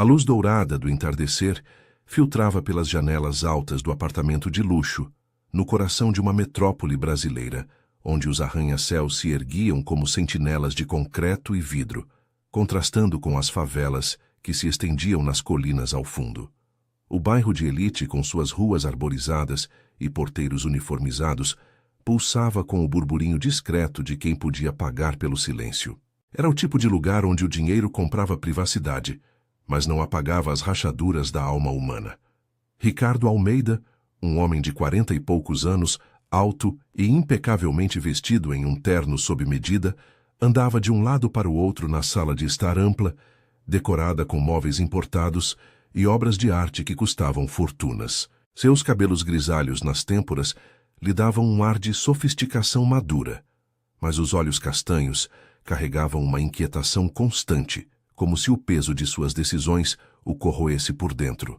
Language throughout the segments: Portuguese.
A luz dourada do entardecer filtrava pelas janelas altas do apartamento de luxo, no coração de uma metrópole brasileira, onde os arranha-céus se erguiam como sentinelas de concreto e vidro, contrastando com as favelas que se estendiam nas colinas ao fundo. O bairro de elite, com suas ruas arborizadas e porteiros uniformizados, pulsava com o burburinho discreto de quem podia pagar pelo silêncio. Era o tipo de lugar onde o dinheiro comprava privacidade, mas não apagava as rachaduras da alma humana. Ricardo Almeida, um homem de 40 e poucos anos, alto e impecavelmente vestido em um terno sob medida, andava de um lado para o outro na sala de estar ampla, decorada com móveis importados e obras de arte que custavam fortunas. Seus cabelos grisalhos nas têmporas lhe davam um ar de sofisticação madura, mas os olhos castanhos carregavam uma inquietação constante, como se o peso de suas decisões o corroesse por dentro.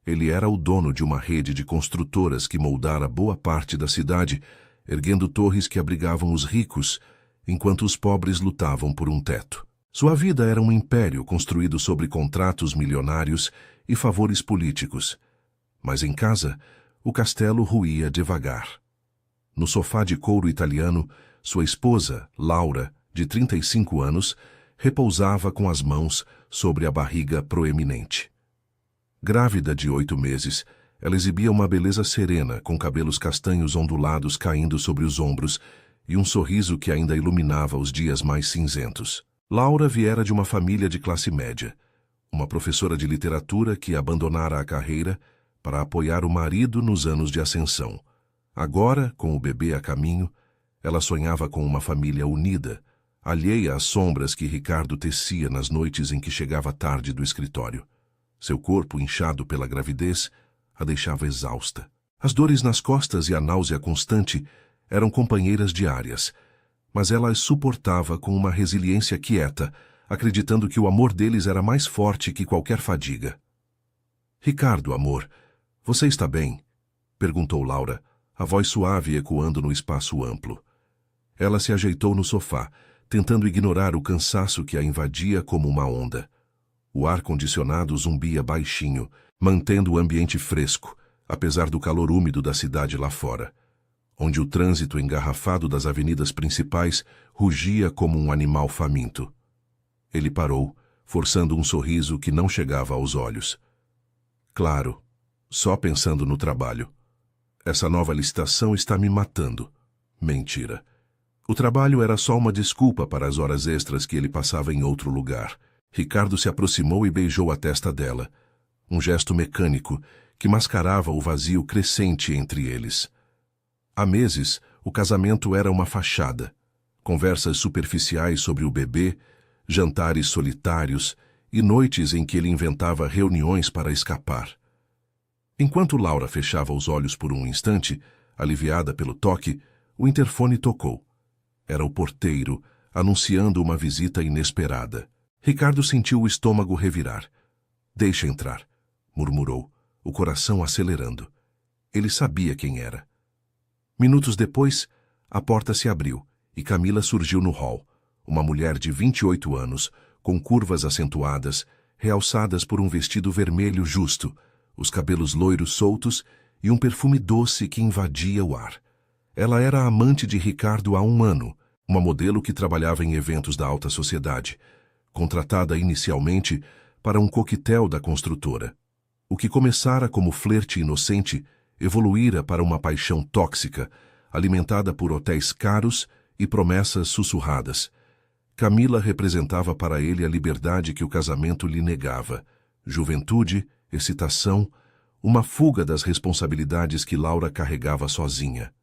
Ele era o dono de uma rede de construtoras que moldara boa parte da cidade, erguendo torres que abrigavam os ricos, enquanto os pobres lutavam por um teto. Sua vida era um império construído sobre contratos milionários e favores políticos. Mas em casa, o castelo ruía devagar. No sofá de couro italiano, sua esposa, Laura, de 35 anos, repousava com as mãos sobre a barriga proeminente. Grávida de 8 meses, ela exibia uma beleza serena, com cabelos castanhos ondulados caindo sobre os ombros e um sorriso que ainda iluminava os dias mais cinzentos. Laura viera de uma família de classe média, uma professora de literatura que abandonara a carreira para apoiar o marido nos anos de ascensão. Agora, com o bebê a caminho, ela sonhava com uma família unida, alheia às sombras que Ricardo tecia nas noites em que chegava tarde do escritório. Seu corpo, inchado pela gravidez, a deixava exausta. As dores nas costas e a náusea constante eram companheiras diárias, mas ela as suportava com uma resiliência quieta, acreditando que o amor deles era mais forte que qualquer fadiga. "Ricardo, amor, você está bem?" perguntou Laura, a voz suave ecoando no espaço amplo. Ela se ajeitou no sofá, tentando ignorar o cansaço que a invadia como uma onda. O ar-condicionado zumbia baixinho, mantendo o ambiente fresco, apesar do calor úmido da cidade lá fora, onde o trânsito engarrafado das avenidas principais rugia como um animal faminto. Ele parou, forçando um sorriso que não chegava aos olhos. "Claro, só pensando no trabalho. Essa nova licitação está me matando." Mentira. O trabalho era só uma desculpa para as horas extras que ele passava em outro lugar. Ricardo se aproximou e beijou a testa dela, um gesto mecânico que mascarava o vazio crescente entre eles. Há meses, o casamento era uma fachada. Conversas superficiais sobre o bebê, jantares solitários e noites em que ele inventava reuniões para escapar. Enquanto Laura fechava os olhos por um instante, aliviada pelo toque, o interfone tocou. Era o porteiro, anunciando uma visita inesperada. Ricardo sentiu o estômago revirar. "Deixa entrar", murmurou, o coração acelerando. Ele sabia quem era. Minutos depois, a porta se abriu e Camila surgiu no hall, uma mulher de 28 anos, com curvas acentuadas, realçadas por um vestido vermelho justo, os cabelos loiros soltos e um perfume doce que invadia o ar. Ela era a amante de Ricardo há 1 ano, uma modelo que trabalhava em eventos da alta sociedade, contratada inicialmente para um coquetel da construtora. O que começara como flerte inocente evoluíra para uma paixão tóxica, alimentada por hotéis caros e promessas sussurradas. Camila representava para ele a liberdade que o casamento lhe negava, juventude, excitação, uma fuga das responsabilidades que Laura carregava sozinha.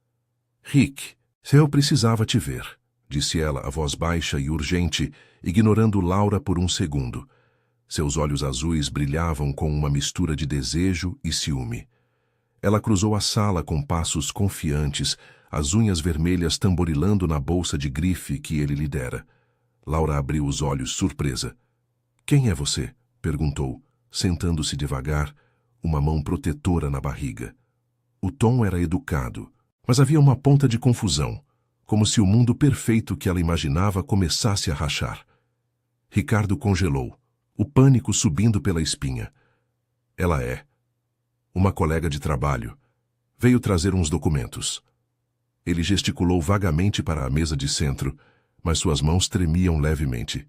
"Rick, eu precisava te ver", disse ela, a voz baixa e urgente, ignorando Laura por um segundo. Seus olhos azuis brilhavam com uma mistura de desejo e ciúme. Ela cruzou a sala com passos confiantes, as unhas vermelhas tamborilando na bolsa de grife que ele lhe dera. Laura abriu os olhos, surpresa. "Quem é você?" perguntou, sentando-se devagar, uma mão protetora na barriga. O tom era educado, mas havia uma ponta de confusão, como se o mundo perfeito que ela imaginava começasse a rachar. Ricardo congelou. o pânico subindo pela espinha. Ela é uma colega de trabalho. Veio trazer uns documentos. Ele gesticulou vagamente para a mesa de centro, mas suas mãos tremiam levemente.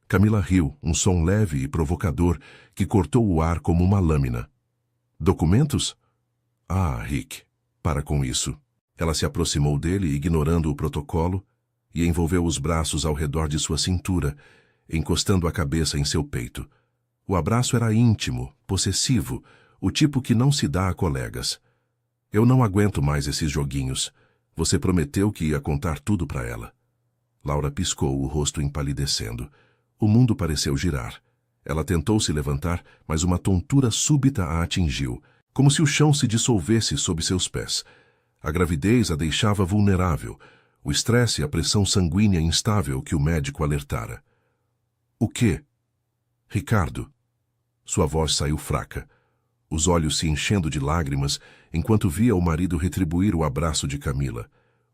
Camila riu, um som leve e provocador que cortou o ar como uma lâmina. Documentos? Ah, Rick, para com isso. Ela se aproximou dele, ignorando o protocolo, e envolveu os braços ao redor de sua cintura, encostando a cabeça em seu peito. O abraço era íntimo, possessivo, o tipo que não se dá a colegas. Eu não aguento mais esses joguinhos. Você prometeu que ia contar tudo para ela. Laura piscou, o rosto empalidecendo. O mundo pareceu girar. Ela tentou se levantar, mas uma tontura súbita a atingiu, como se o chão se dissolvesse sob seus pés. A gravidez a deixava vulnerável, o estresse e a pressão sanguínea instável que o médico alertara. O quê? Ricardo. Sua voz saiu fraca, os olhos se enchendo de lágrimas enquanto via o marido retribuir o abraço de Camila,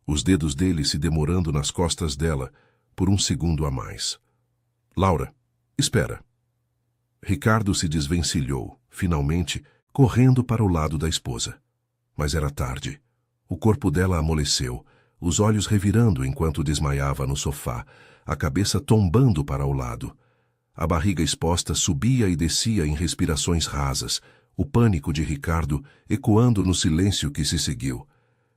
os dedos dele se demorando nas costas dela por um segundo a mais. Laura, espera. Ricardo se desvencilhou, finalmente, correndo para o lado da esposa. Mas era tarde. O corpo dela amoleceu, os olhos revirando enquanto desmaiava no sofá, a cabeça tombando para o lado. A barriga exposta subia e descia em respirações rasas, o pânico de Ricardo ecoando no silêncio que se seguiu.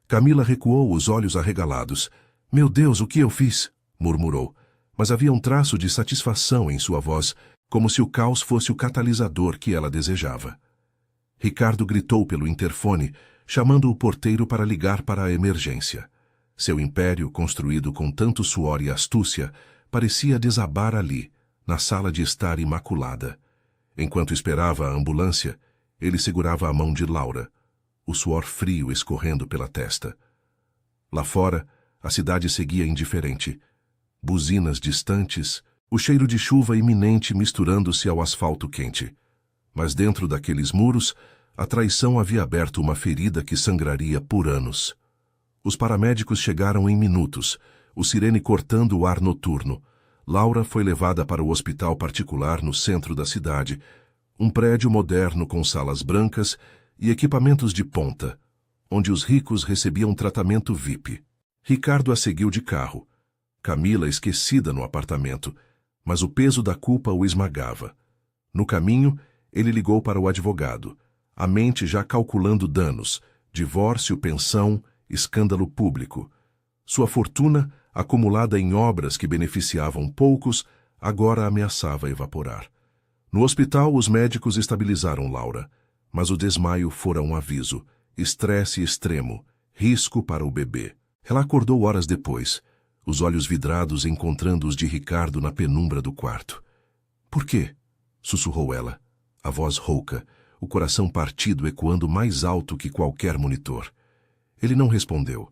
Camila recuou, os olhos arregalados. Meu Deus, o que eu fiz? Murmurou, mas havia um traço de satisfação em sua voz, como se o caos fosse o catalisador que ela desejava. Ricardo gritou pelo interfone, chamando o porteiro para ligar para a emergência. Seu império, construído com tanto suor e astúcia, parecia desabar ali, na sala de estar imaculada. Enquanto esperava a ambulância, ele segurava a mão de Laura, o suor frio escorrendo pela testa. Lá fora, a cidade seguia indiferente. Buzinas distantes, o cheiro de chuva iminente misturando-se ao asfalto quente. Mas dentro daqueles muros, a traição havia aberto uma ferida que sangraria por anos. Os paramédicos chegaram em minutos, o sirene cortando o ar noturno. Laura foi levada para o hospital particular no centro da cidade, um prédio moderno com salas brancas e equipamentos de ponta, onde os ricos recebiam tratamento VIP. Ricardo a seguiu de carro. Camila esquecida no apartamento, mas o peso da culpa o esmagava. No caminho, ele ligou para o advogado, a mente já calculando danos, divórcio, pensão, escândalo público. Sua fortuna, acumulada em obras que beneficiavam poucos, agora ameaçava evaporar. No hospital, os médicos estabilizaram Laura, mas o desmaio fora um aviso, estresse extremo, risco para o bebê. Ela acordou horas depois, os olhos vidrados encontrando os de Ricardo na penumbra do quarto. Por quê? Sussurrou ela, a voz rouca, o coração partido ecoando mais alto que qualquer monitor. Ele não respondeu.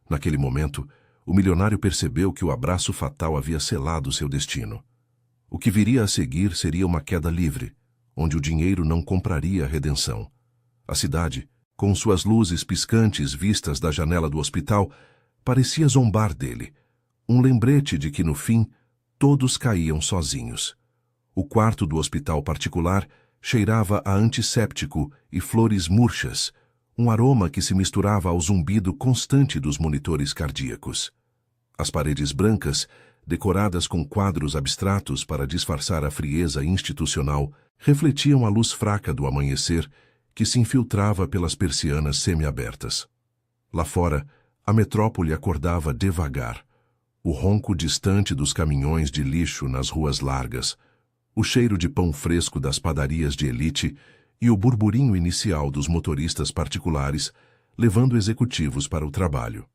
Naquele momento, o milionário percebeu que o abraço fatal havia selado seu destino. O que viria a seguir seria uma queda livre, onde o dinheiro não compraria a redenção. A cidade, com suas luzes piscantes vistas da janela do hospital, parecia zombar dele, um lembrete de que, no fim, todos caíam sozinhos. O quarto do hospital particular cheirava a antisséptico e flores murchas, um aroma que se misturava ao zumbido constante dos monitores cardíacos. As paredes brancas, decoradas com quadros abstratos para disfarçar a frieza institucional, refletiam a luz fraca do amanhecer que se infiltrava pelas persianas semiabertas. Lá fora, a metrópole acordava devagar. O ronco distante dos caminhões de lixo nas ruas largas, o cheiro de pão fresco das padarias de elite e o burburinho inicial dos motoristas particulares levando executivos para o trabalho.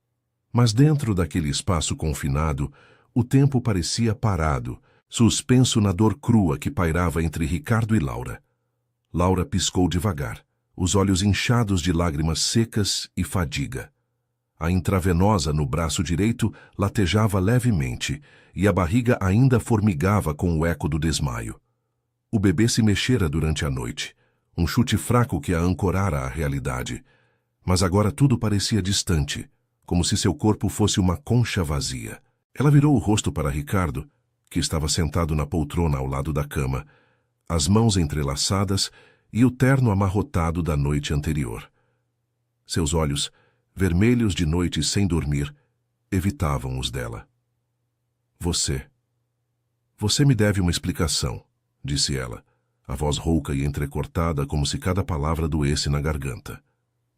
Mas dentro daquele espaço confinado, o tempo parecia parado, suspenso na dor crua que pairava entre Ricardo e Laura. Laura piscou devagar, os olhos inchados de lágrimas secas e fadiga. A intravenosa no braço direito latejava levemente e a barriga ainda formigava com o eco do desmaio. O bebê se mexera durante a noite, um chute fraco que a ancorara à realidade. Mas agora tudo parecia distante, como se seu corpo fosse uma concha vazia. Ela virou o rosto para Ricardo, que estava sentado na poltrona ao lado da cama, as mãos entrelaçadas e o terno amarrotado da noite anterior. Seus olhos, vermelhos de noite sem dormir, evitavam os dela. Você me deve uma explicação, disse ela, a voz rouca e entrecortada como se cada palavra doesse na garganta.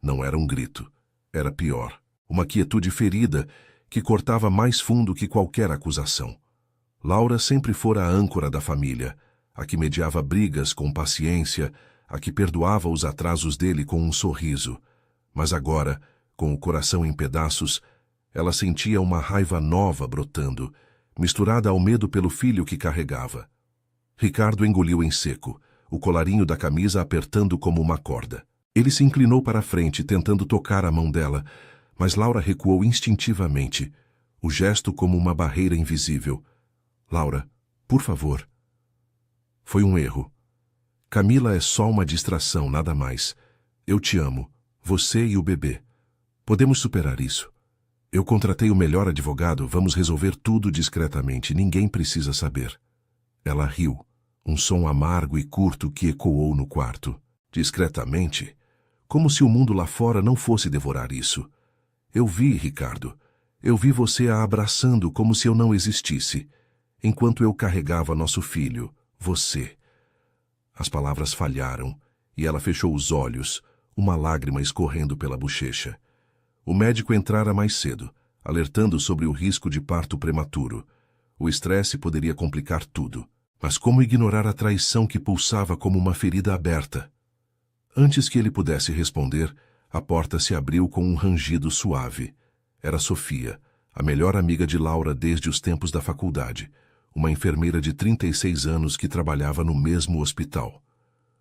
Não era um grito, era pior, uma quietude ferida que cortava mais fundo que qualquer acusação. Laura sempre fora a âncora da família, a que mediava brigas com paciência, a que perdoava os atrasos dele com um sorriso. Mas agora, com o coração em pedaços, ela sentia uma raiva nova brotando, misturada ao medo pelo filho que carregava. Ricardo engoliu em seco, o colarinho da camisa apertando como uma corda. Ele se inclinou para a frente, tentando tocar a mão dela, mas Laura recuou instintivamente, o gesto como uma barreira invisível. Laura, por favor. Foi um erro. Camila é só uma distração, nada mais. Eu te amo, você e o bebê. Podemos superar isso. Eu contratei o melhor advogado, vamos resolver tudo discretamente, ninguém precisa saber. Ela riu, um som amargo e curto que ecoou no quarto. Discretamente? Como se o mundo lá fora não fosse devorar isso. Eu vi, Ricardo. Eu vi você a abraçando como se eu não existisse, enquanto eu carregava nosso filho, você. As palavras falharam, e ela fechou os olhos, uma lágrima escorrendo pela bochecha. O médico entrara mais cedo, alertando sobre o risco de parto prematuro. O estresse poderia complicar tudo, mas como ignorar a traição que pulsava como uma ferida aberta? Antes que ele pudesse responder, a porta se abriu com um rangido suave. Era Sofia, a melhor amiga de Laura desde os tempos da faculdade, uma enfermeira de 36 anos que trabalhava no mesmo hospital.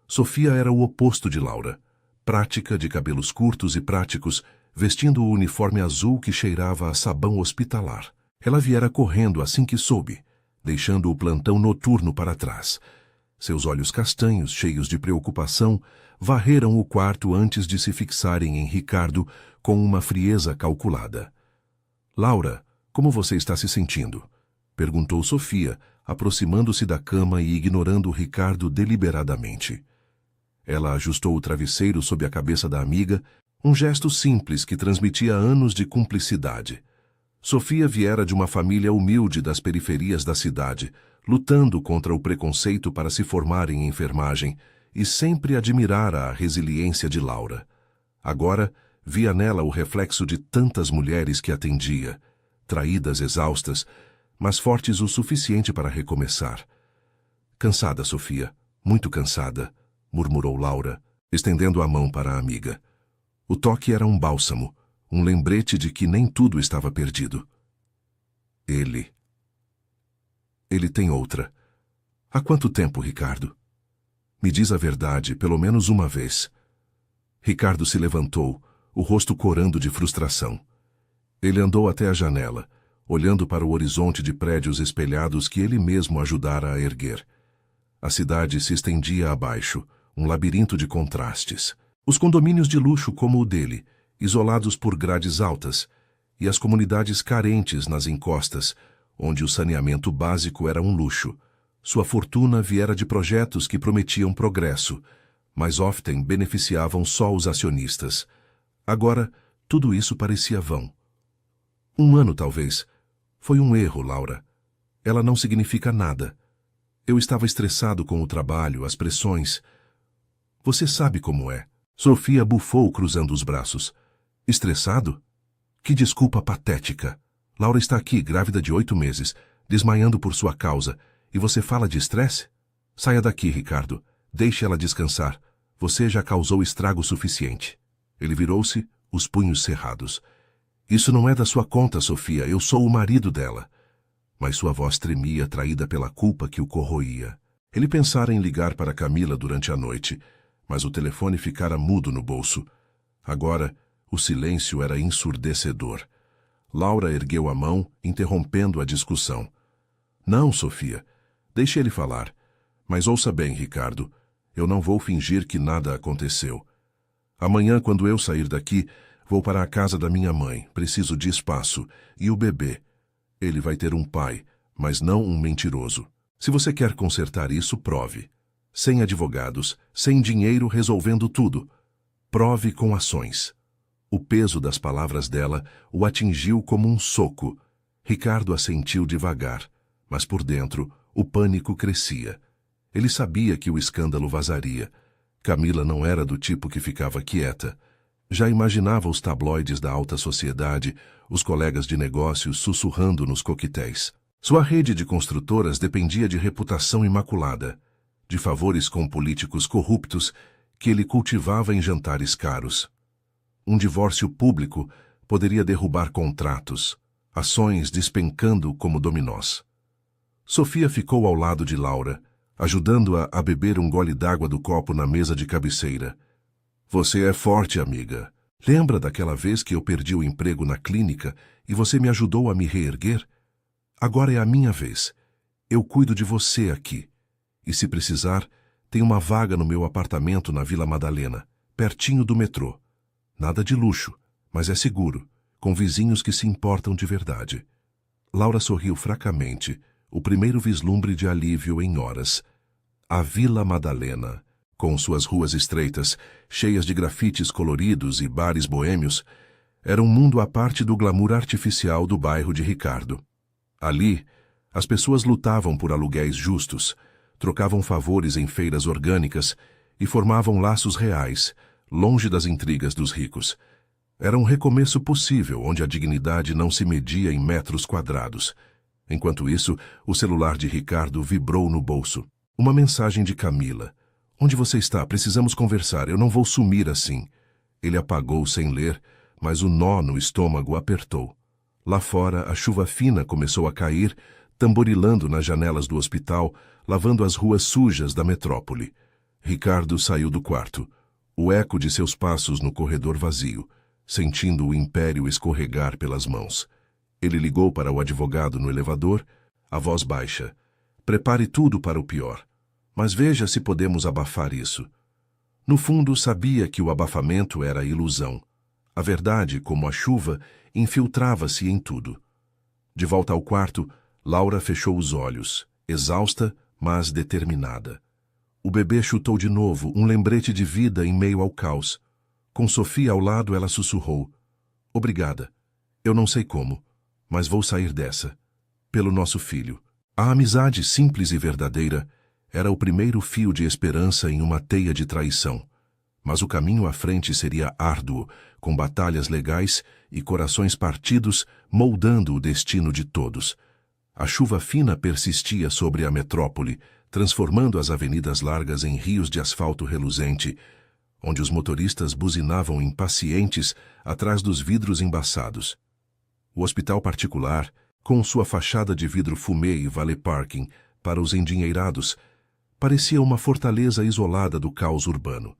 Sofia era o oposto de Laura, prática, de cabelos curtos e práticos, vestindo o uniforme azul que cheirava a sabão hospitalar. Ela viera correndo assim que soube, deixando o plantão noturno para trás. Seus olhos castanhos, cheios de preocupação, varreram o quarto antes de se fixarem em Ricardo com uma frieza calculada. Laura, como você está se sentindo? Perguntou Sofia, aproximando-se da cama e ignorando Ricardo deliberadamente. Ela ajustou o travesseiro sob a cabeça da amiga, um gesto simples que transmitia anos de cumplicidade. Sofia viera de uma família humilde das periferias da cidade, lutando contra o preconceito para se formar em enfermagem, e sempre admirara a resiliência de Laura. Agora, via nela o reflexo de tantas mulheres que atendia, traídas, exaustas, mas fortes o suficiente para recomeçar. Cansada, Sofia, muito cansada, murmurou Laura, estendendo a mão para a amiga. O toque era um bálsamo, um lembrete de que nem tudo estava perdido. Ele tem outra. Há quanto tempo, Ricardo? Me diz a verdade, pelo menos uma vez. Ricardo se levantou, o rosto corando de frustração. Ele andou até a janela, olhando para o horizonte de prédios espelhados que ele mesmo ajudara a erguer. A cidade se estendia abaixo, um labirinto de contrastes. Os condomínios de luxo como o dele, isolados por grades altas, e as comunidades carentes nas encostas, onde o saneamento básico era um luxo. Sua fortuna viera de projetos que prometiam progresso, mas often beneficiavam só os acionistas. Agora, tudo isso parecia vão. Um ano, talvez. Foi um erro, Laura. Ela não significa nada. Eu estava estressado com o trabalho, as pressões. Você sabe como é. Sofia bufou cruzando os braços. Estressado? Que desculpa patética. Laura está aqui, grávida de 8 meses, desmaiando por sua causa, e você fala de estresse? Saia daqui, Ricardo. Deixe ela descansar. Você já causou estrago suficiente. Ele virou-se, os punhos cerrados. Isso não é da sua conta, Sofia. Eu sou o marido dela. Mas sua voz tremia, traída pela culpa que o corroía. Ele pensara em ligar para Camila durante a noite, mas o telefone ficara mudo no bolso. Agora, o silêncio era ensurdecedor. Laura ergueu a mão, interrompendo a discussão. Não, Sofia. Deixe ele falar. Mas ouça bem, Ricardo. Eu não vou fingir que nada aconteceu. Amanhã, quando eu sair daqui, vou para a casa da minha mãe. Preciso de espaço. E o bebê. Ele vai ter um pai, mas não um mentiroso. Se você quer consertar isso, prove. Sem advogados, sem dinheiro, resolvendo tudo. Prove com ações. O peso das palavras dela o atingiu como um soco. Ricardo assentiu devagar, mas por dentro o pânico crescia. Ele sabia que o escândalo vazaria. Camila não era do tipo que ficava quieta. Já imaginava os tabloides da alta sociedade, os colegas de negócios sussurrando nos coquetéis. Sua rede de construtoras dependia de reputação imaculada, de favores com políticos corruptos que ele cultivava em jantares caros. Um divórcio público poderia derrubar contratos, ações despencando como dominós. Sofia ficou ao lado de Laura, ajudando-a a beber um gole d'água do copo na mesa de cabeceira. Você é forte, amiga. Lembra daquela vez que eu perdi o emprego na clínica e você me ajudou a me reerguer? Agora é a minha vez. Eu cuido de você aqui. E se precisar, tem uma vaga no meu apartamento na Vila Madalena, pertinho do metrô. Nada de luxo, mas é seguro, com vizinhos que se importam de verdade. Laura sorriu fracamente, o primeiro vislumbre de alívio em horas. A Vila Madalena, com suas ruas estreitas, cheias de grafites coloridos e bares boêmios, era um mundo à parte do glamour artificial do bairro de Ricardo. Ali, as pessoas lutavam por aluguéis justos, trocavam favores em feiras orgânicas e formavam laços reais, longe das intrigas dos ricos. Era um recomeço possível, onde a dignidade não se media em metros quadrados. Enquanto isso, o celular de Ricardo vibrou no bolso. Uma mensagem de Camila. Onde você está? Precisamos conversar. Eu não vou sumir assim. Ele apagou sem ler, mas o nó no estômago apertou. Lá fora, a chuva fina começou a cair, tamborilando nas janelas do hospital, lavando as ruas sujas da metrópole. Ricardo saiu do quarto. O eco de seus passos no corredor vazio, sentindo o império escorregar pelas mãos. Ele ligou para o advogado no elevador, a voz baixa. Prepare tudo para o pior. Mas veja se podemos abafar isso. No fundo, sabia que o abafamento era ilusão. A verdade, como a chuva, infiltrava-se em tudo. De volta ao quarto, Laura fechou os olhos, exausta, mas determinada. O bebê chutou de novo, um lembrete de vida em meio ao caos. Com Sofia ao lado, ela sussurrou. Obrigada. Eu não sei como, mas vou sair dessa. Pelo nosso filho. A amizade simples e verdadeira era o primeiro fio de esperança em uma teia de traição. Mas o caminho à frente seria árduo, com batalhas legais e corações partidos moldando o destino de todos. A chuva fina persistia sobre a metrópole, transformando as avenidas largas em rios de asfalto reluzente, onde os motoristas buzinavam impacientes atrás dos vidros embaçados. O hospital particular, com sua fachada de vidro fumê e valet parking para os endinheirados, parecia uma fortaleza isolada do caos urbano.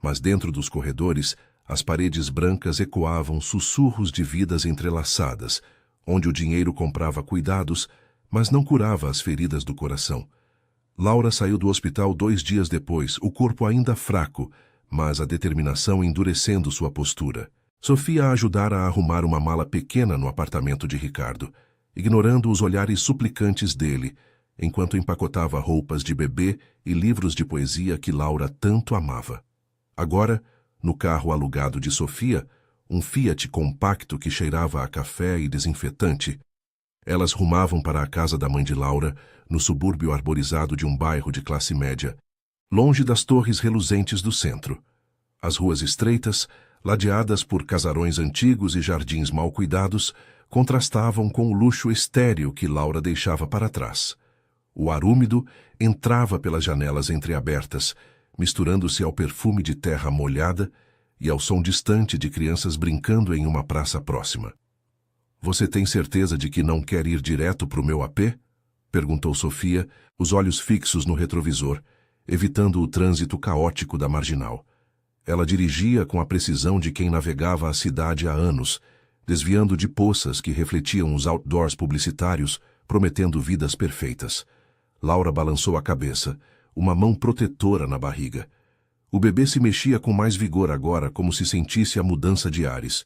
Mas dentro dos corredores, as paredes brancas ecoavam sussurros de vidas entrelaçadas, onde o dinheiro comprava cuidados, mas não curava as feridas do coração. Laura saiu do hospital 2 dias depois, o corpo ainda fraco, mas a determinação endurecendo sua postura. Sofia a ajudara a arrumar uma mala pequena no apartamento de Ricardo, ignorando os olhares suplicantes dele, enquanto empacotava roupas de bebê e livros de poesia que Laura tanto amava. Agora, no carro alugado de Sofia, um Fiat compacto que cheirava a café e desinfetante, elas rumavam para a casa da mãe de Laura, no subúrbio arborizado de um bairro de classe média, longe das torres reluzentes do centro. As ruas estreitas, ladeadas por casarões antigos e jardins mal cuidados, contrastavam com o luxo estéril que Laura deixava para trás. O ar úmido entrava pelas janelas entreabertas, misturando-se ao perfume de terra molhada e ao som distante de crianças brincando em uma praça próxima. Você tem certeza de que não quer ir direto para o meu AP? Perguntou Sofia, os olhos fixos no retrovisor, evitando o trânsito caótico da marginal. Ela dirigia com a precisão de quem navegava a cidade há anos, desviando de poças que refletiam os outdoors publicitários, prometendo vidas perfeitas. Laura balançou a cabeça, uma mão protetora na barriga. O bebê se mexia com mais vigor agora, como se sentisse a mudança de ares.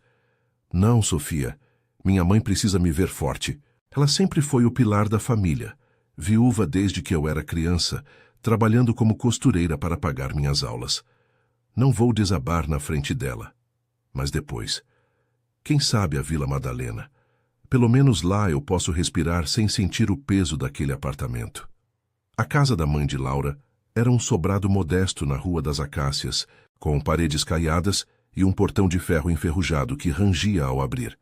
Não, Sofia. Minha mãe precisa me ver forte. Ela sempre foi o pilar da família. Viúva desde que eu era criança, trabalhando como costureira para pagar minhas aulas. Não vou desabar na frente dela. Mas depois. Quem sabe a Vila Madalena? Pelo menos lá eu posso respirar sem sentir o peso daquele apartamento. A casa da mãe de Laura era um sobrado modesto na Rua das Acácias, com paredes caiadas e um portão de ferro enferrujado que rangia ao abrir.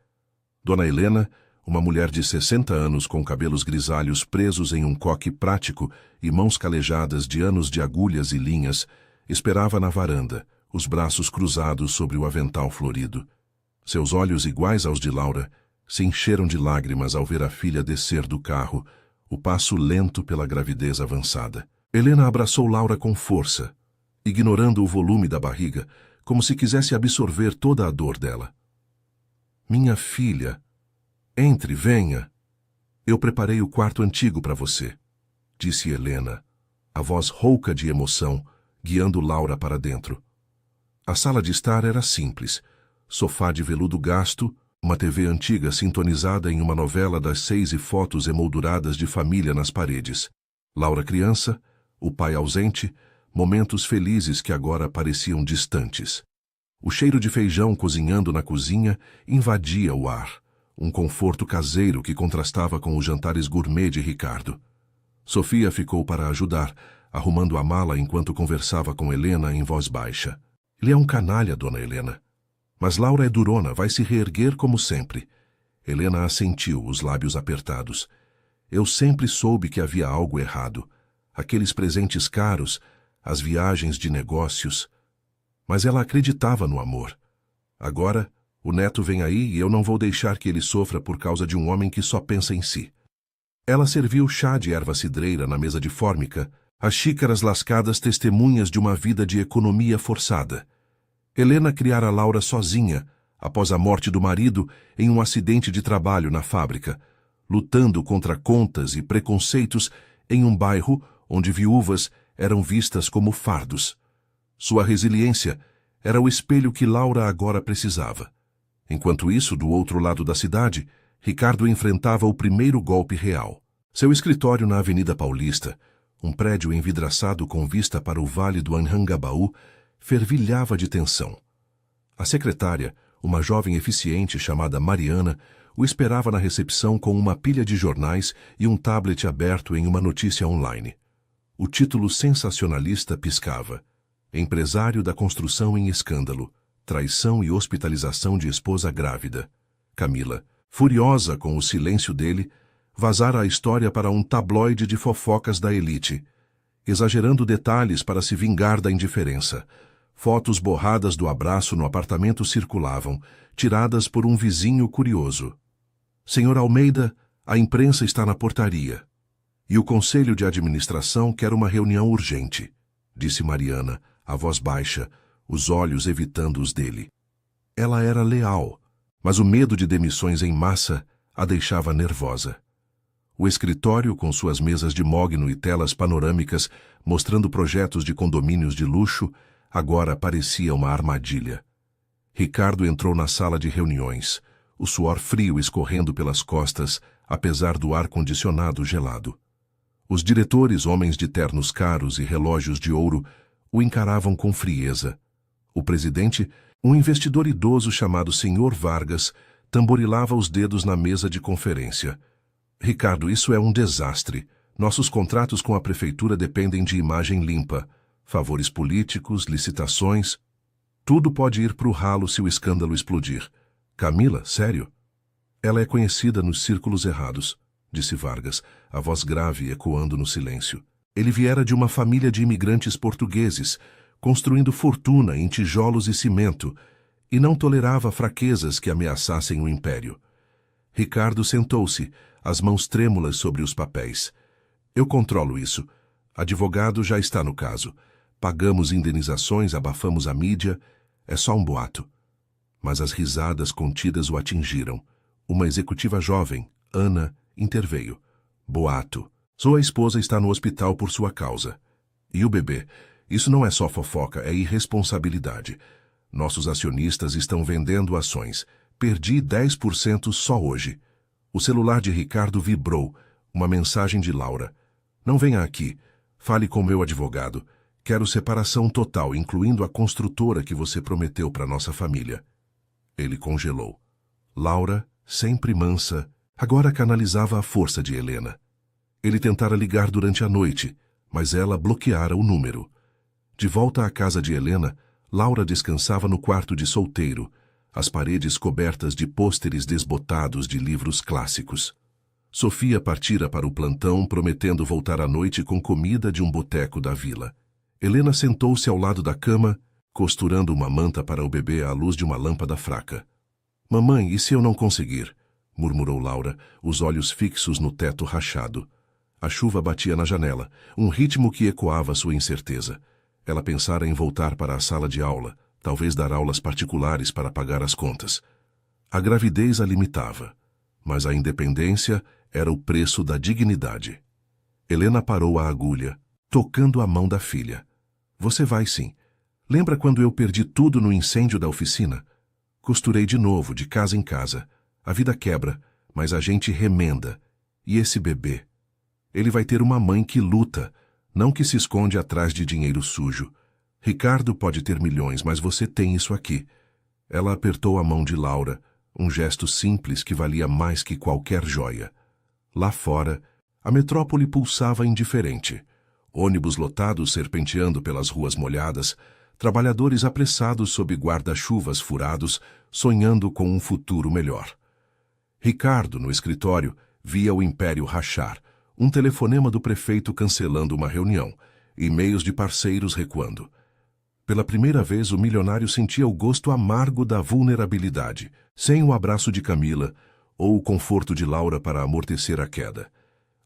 Dona Helena, uma mulher de 60 anos com cabelos grisalhos presos em um coque prático e mãos calejadas de anos de agulhas e linhas, esperava na varanda, os braços cruzados sobre o avental florido. Seus olhos, iguais aos de Laura, se encheram de lágrimas ao ver a filha descer do carro, o passo lento pela gravidez avançada. Helena abraçou Laura com força, ignorando o volume da barriga, como se quisesse absorver toda a dor dela. Minha filha, entre, venha. Eu preparei o quarto antigo para você, disse Helena, a voz rouca de emoção, guiando Laura para dentro. A sala de estar era simples, sofá de veludo gasto, uma TV antiga sintonizada em uma novela das 6 e fotos emolduradas de família nas paredes. Laura criança, o pai ausente, momentos felizes que agora pareciam distantes. O cheiro de feijão cozinhando na cozinha invadia o ar, um conforto caseiro que contrastava com os jantares gourmet de Ricardo. Sofia ficou para ajudar, arrumando a mala enquanto conversava com Helena em voz baixa. Ele é um canalha, dona Helena. Mas Laura é durona, vai se reerguer como sempre. Helena assentiu, os lábios apertados. Eu sempre soube que havia algo errado. Aqueles presentes caros, as viagens de negócios. Mas ela acreditava no amor. Agora, o neto vem aí e eu não vou deixar que ele sofra por causa de um homem que só pensa em si. Ela serviu chá de erva cidreira na mesa de fórmica, as xícaras lascadas testemunhas de uma vida de economia forçada. Helena criara Laura sozinha, após a morte do marido, em um acidente de trabalho na fábrica, lutando contra contas e preconceitos em um bairro onde viúvas eram vistas como fardos. Sua resiliência era o espelho que Laura agora precisava. Enquanto isso, do outro lado da cidade, Ricardo enfrentava o primeiro golpe real. Seu escritório na Avenida Paulista, um prédio envidraçado com vista para o Vale do Anhangabaú, fervilhava de tensão. A secretária, uma jovem eficiente chamada Mariana, o esperava na recepção com uma pilha de jornais e um tablet aberto em uma notícia online. O título sensacionalista piscava: Empresário da construção em escândalo, traição e hospitalização de esposa grávida. Camila, furiosa com o silêncio dele, vazara a história para um tabloide de fofocas da elite, exagerando detalhes para se vingar da indiferença. Fotos borradas do abraço no apartamento circulavam, tiradas por um vizinho curioso. Senhor Almeida, a imprensa está na portaria. E o conselho de administração quer uma reunião urgente, disse Mariana, a voz baixa, os olhos evitando os dele. Ela era leal, mas o medo de demissões em massa a deixava nervosa. O escritório, com suas mesas de mogno e telas panorâmicas mostrando projetos de condomínios de luxo, agora parecia uma armadilha. Ricardo entrou na sala de reuniões, o suor frio escorrendo pelas costas, apesar do ar-condicionado gelado. Os diretores, homens de ternos caros e relógios de ouro, o encaravam com frieza. O presidente, um investidor idoso chamado Sr. Vargas, tamborilava os dedos na mesa de conferência. Ricardo, isso é um desastre. Nossos contratos com a prefeitura dependem de imagem limpa. Favores políticos, licitações... Tudo pode ir para o ralo se o escândalo explodir. Camila, sério? Ela é conhecida nos círculos errados, disse Vargas, a voz grave ecoando no silêncio. Ele viera de uma família de imigrantes portugueses, construindo fortuna em tijolos e cimento, e não tolerava fraquezas que ameaçassem o império. Ricardo sentou-se, as mãos trêmulas sobre os papéis. Eu controlo isso. Advogado já está no caso. Pagamos indenizações, abafamos a mídia. É só um boato. Mas as risadas contidas o atingiram. Uma executiva jovem, Ana, interveio. Boato. Sua esposa está no hospital por sua causa. E o bebê? Isso não é só fofoca, é irresponsabilidade. Nossos acionistas estão vendendo ações. Perdi 10% só hoje. O celular de Ricardo vibrou. Uma mensagem de Laura. Não venha aqui. Fale com meu advogado. Quero separação total, incluindo a construtora que você prometeu para nossa família. Ele congelou. Laura, sempre mansa, agora canalizava a força de Helena. Ele tentara ligar durante a noite, mas ela bloqueara o número. De volta à casa de Helena, Laura descansava no quarto de solteiro, as paredes cobertas de pôsteres desbotados de livros clássicos. Sofia partira para o plantão, prometendo voltar à noite com comida de um boteco da vila. Helena sentou-se ao lado da cama, costurando uma manta para o bebê à luz de uma lâmpada fraca. Mamãe, e se eu não conseguir? Murmurou Laura, os olhos fixos no teto rachado. A chuva batia na janela, um ritmo que ecoava sua incerteza. Ela pensara em voltar para a sala de aula, talvez dar aulas particulares para pagar as contas. A gravidez a limitava, mas a independência era o preço da dignidade. Helena parou a agulha, tocando a mão da filha. Você vai sim. Lembra quando eu perdi tudo no incêndio da oficina? Costurei de novo, de casa em casa. A vida quebra, mas a gente remenda. E esse bebê? Ele vai ter uma mãe que luta, não que se esconde atrás de dinheiro sujo. Ricardo pode ter milhões, mas você tem isso aqui. Ela apertou a mão de Laura, um gesto simples que valia mais que qualquer joia. Lá fora, a metrópole pulsava indiferente. Ônibus lotados serpenteando pelas ruas molhadas, trabalhadores apressados sob guarda-chuvas furados, sonhando com um futuro melhor. Ricardo, no escritório, via o império rachar, um telefonema do prefeito cancelando uma reunião, e-mails de parceiros recuando. Pela primeira vez, o milionário sentia o gosto amargo da vulnerabilidade, sem o abraço de Camila ou o conforto de Laura para amortecer a queda.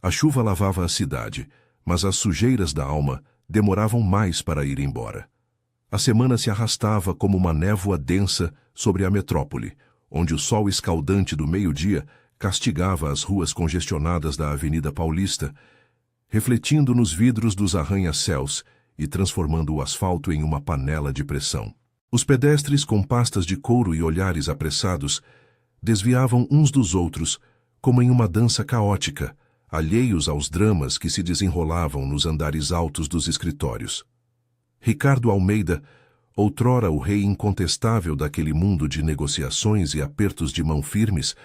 A chuva lavava a cidade, mas as sujeiras da alma demoravam mais para ir embora. A semana se arrastava como uma névoa densa sobre a metrópole, onde o sol escaldante do meio-dia castigava as ruas congestionadas da Avenida Paulista, refletindo nos vidros dos arranha-céus e transformando o asfalto em uma panela de pressão. Os pedestres com pastas de couro e olhares apressados desviavam uns dos outros, como em uma dança caótica, alheios aos dramas que se desenrolavam nos andares altos dos escritórios. Ricardo Almeida, outrora o rei incontestável daquele mundo de negociações e apertos de mão firmes,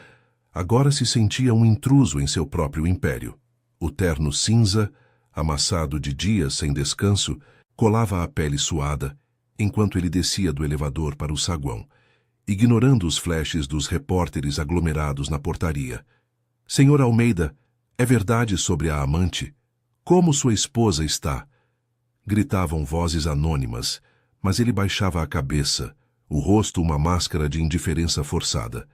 agora se sentia um intruso em seu próprio império. O terno cinza, amassado de dias sem descanso, colava a pele suada, enquanto ele descia do elevador para o saguão, ignorando os flashes dos repórteres aglomerados na portaria. Senhor Almeida, é verdade sobre a amante? Como sua esposa está? Gritavam vozes anônimas, mas ele baixava a cabeça, o rosto uma máscara de indiferença forçada.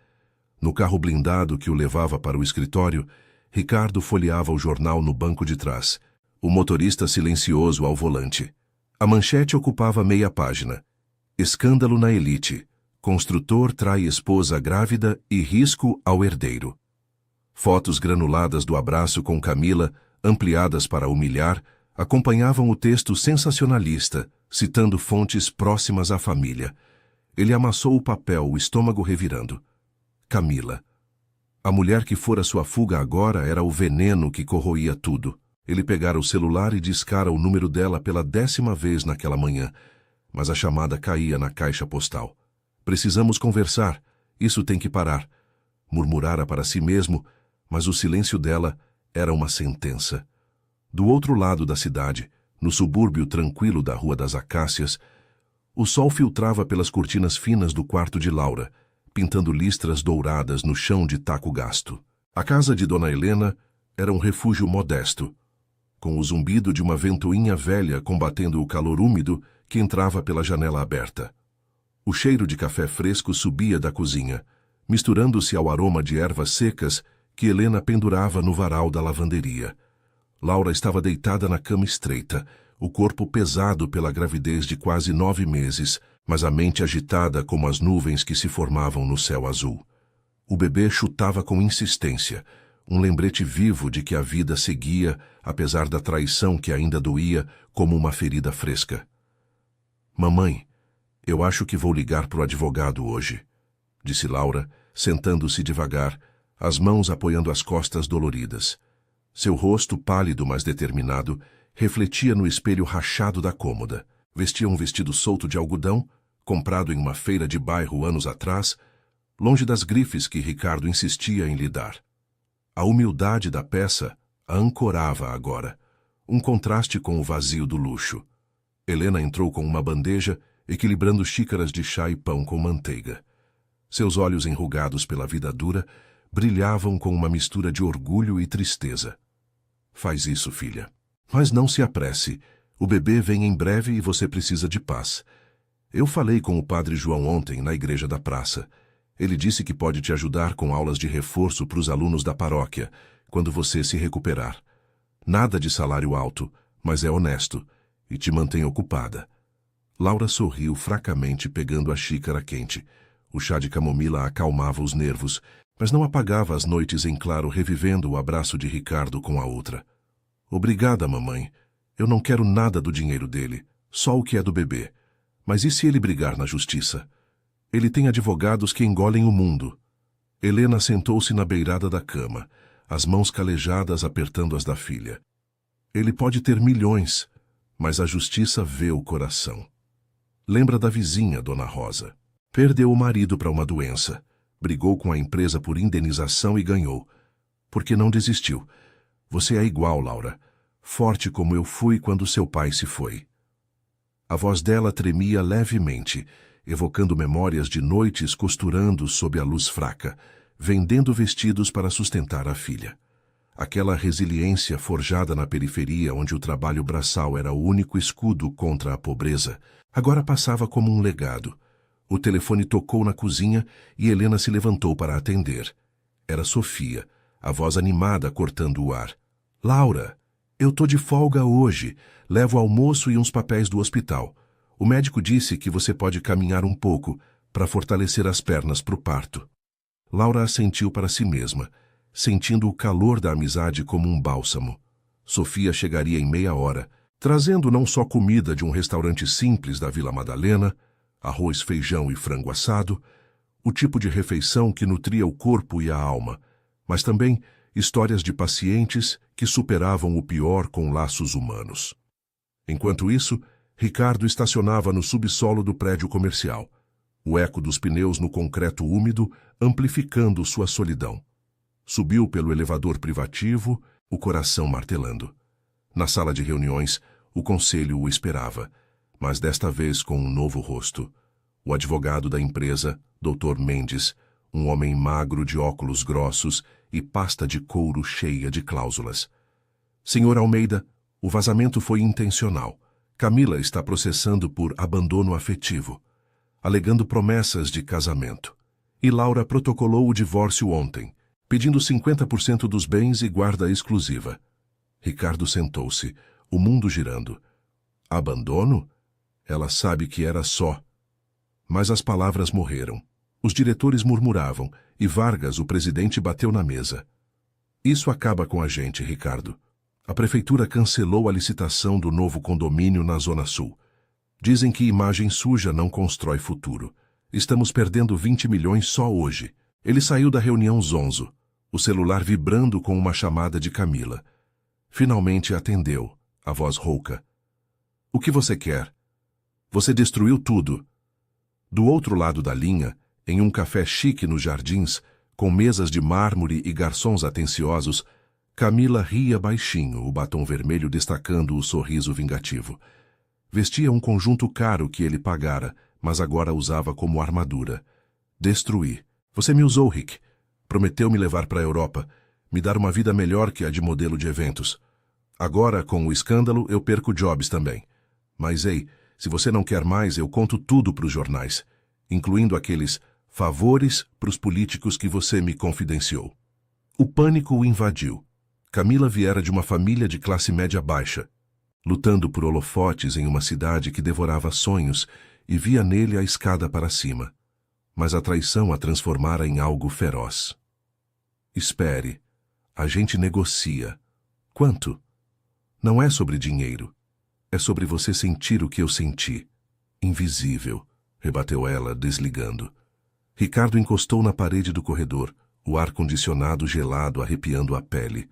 No carro blindado que o levava para o escritório, Ricardo folheava o jornal no banco de trás, o motorista silencioso ao volante. A manchete ocupava meia página. Escândalo na elite. Construtor trai esposa grávida e risco ao herdeiro. Fotos granuladas do abraço com Camila, ampliadas para humilhar, acompanhavam o texto sensacionalista, citando fontes próximas à família. Ele amassou o papel, o estômago revirando. Camila. A mulher que fora sua fuga agora era o veneno que corroía tudo. Ele pegara o celular e discara o número dela pela 10ª vez naquela manhã, mas a chamada caía na caixa postal. Precisamos conversar, isso tem que parar. Murmurara para si mesmo, mas o silêncio dela era uma sentença. Do outro lado da cidade, no subúrbio tranquilo da Rua das Acácias, o sol filtrava pelas cortinas finas do quarto de Laura, pintando listras douradas no chão de taco gasto. A casa de Dona Helena era um refúgio modesto, com o zumbido de uma ventoinha velha combatendo o calor úmido que entrava pela janela aberta. O cheiro de café fresco subia da cozinha, misturando-se ao aroma de ervas secas que Helena pendurava no varal da lavanderia. Laura estava deitada na cama estreita, o corpo pesado pela gravidez de quase 9 meses, mas a mente agitada como as nuvens que se formavam no céu azul. O bebê chutava com insistência, um lembrete vivo de que a vida seguia, apesar da traição que ainda doía como uma ferida fresca. Mamãe, eu acho que vou ligar para o advogado hoje, disse Laura, sentando-se devagar, as mãos apoiando as costas doloridas. Seu rosto, pálido mas determinado, refletia no espelho rachado da cômoda. Vestia um vestido solto de algodão, comprado em uma feira de bairro anos atrás, longe das grifes que Ricardo insistia em lhe dar. A humildade da peça a ancorava agora, um contraste com o vazio do luxo. Helena entrou com uma bandeja, equilibrando xícaras de chá e pão com manteiga. Seus olhos enrugados pela vida dura brilhavam com uma mistura de orgulho e tristeza. Faz isso, filha. Mas não se apresse. O bebê vem em breve e você precisa de paz. Eu falei com o padre João ontem na igreja da praça. Ele disse que pode te ajudar com aulas de reforço para os alunos da paróquia, quando você se recuperar. Nada de salário alto, mas é honesto, e te mantém ocupada. Laura sorriu fracamente pegando a xícara quente. O chá de camomila acalmava os nervos, mas não apagava as noites em claro revivendo o abraço de Ricardo com a outra. Obrigada, mamãe. Eu não quero nada do dinheiro dele, só o que é do bebê. Mas e se ele brigar na justiça? Ele tem advogados que engolem o mundo. Helena sentou-se na beirada da cama, as mãos calejadas apertando as da filha. Ele pode ter milhões, mas a justiça vê o coração. Lembra da vizinha, Dona Rosa. Perdeu o marido para uma doença. Brigou com a empresa por indenização e ganhou. Porque não desistiu. Você é igual, Laura. Forte como eu fui quando seu pai se foi. A voz dela tremia levemente, evocando memórias de noites costurando sob a luz fraca, vendendo vestidos para sustentar a filha. Aquela resiliência forjada na periferia onde o trabalho braçal era o único escudo contra a pobreza, agora passava como um legado. O telefone tocou na cozinha e Helena se levantou para atender. Era Sofia, a voz animada cortando o ar. Laura, eu tô de folga hoje. Levo almoço e uns papéis do hospital. O médico disse que você pode caminhar um pouco para fortalecer as pernas para o parto. Laura assentiu para si mesma, sentindo o calor da amizade como um bálsamo. Sofia chegaria em meia hora, trazendo não só comida de um restaurante simples da Vila Madalena, arroz, feijão e frango assado, o tipo de refeição que nutria o corpo e a alma, mas também histórias de pacientes que superavam o pior com laços humanos. Enquanto isso, Ricardo estacionava no subsolo do prédio comercial, o eco dos pneus no concreto úmido amplificando sua solidão. Subiu pelo elevador privativo, o coração martelando. Na sala de reuniões, o conselho o esperava, mas desta vez com um novo rosto. O advogado da empresa, Dr. Mendes, um homem magro de óculos grossos e pasta de couro cheia de cláusulas. Senhor Almeida, o vazamento foi intencional. Camila está processando por abandono afetivo, alegando promessas de casamento. E Laura protocolou o divórcio ontem, pedindo 50% dos bens e guarda exclusiva. Ricardo sentou-se, o mundo girando. Abandono? Ela sabe que era só. Mas as palavras morreram. Os diretores murmuravam, e Vargas, o presidente, bateu na mesa. Isso acaba com a gente, Ricardo. A prefeitura cancelou a licitação do novo condomínio na Zona Sul. Dizem que imagem suja não constrói futuro. Estamos perdendo 20 milhões só hoje. Ele saiu da reunião zonzo, o celular vibrando com uma chamada de Camila. Finalmente atendeu, a voz rouca. O que você quer? Você destruiu tudo. Do outro lado da linha, em um café chique nos jardins, com mesas de mármore e garçons atenciosos, Camila ria baixinho, o batom vermelho destacando o sorriso vingativo. Vestia um conjunto caro que ele pagara, mas agora usava como armadura. Destruí. Você me usou, Rick. Prometeu me levar para a Europa, me dar uma vida melhor que a de modelo de eventos. Agora, com o escândalo, eu perco jobs também. Mas, ei, se você não quer mais, eu conto tudo para os jornais, incluindo aqueles favores para os políticos que você me confidenciou. O pânico o invadiu. Camila viera de uma família de classe média baixa, lutando por holofotes em uma cidade que devorava sonhos e via nele a escada para cima. Mas a traição a transformara em algo feroz. Espere, a gente negocia. Quanto? Não é sobre dinheiro. É sobre você sentir o que eu senti. Invisível, rebateu ela, desligando. Ricardo encostou na parede do corredor, o ar-condicionado gelado arrepiando a pele.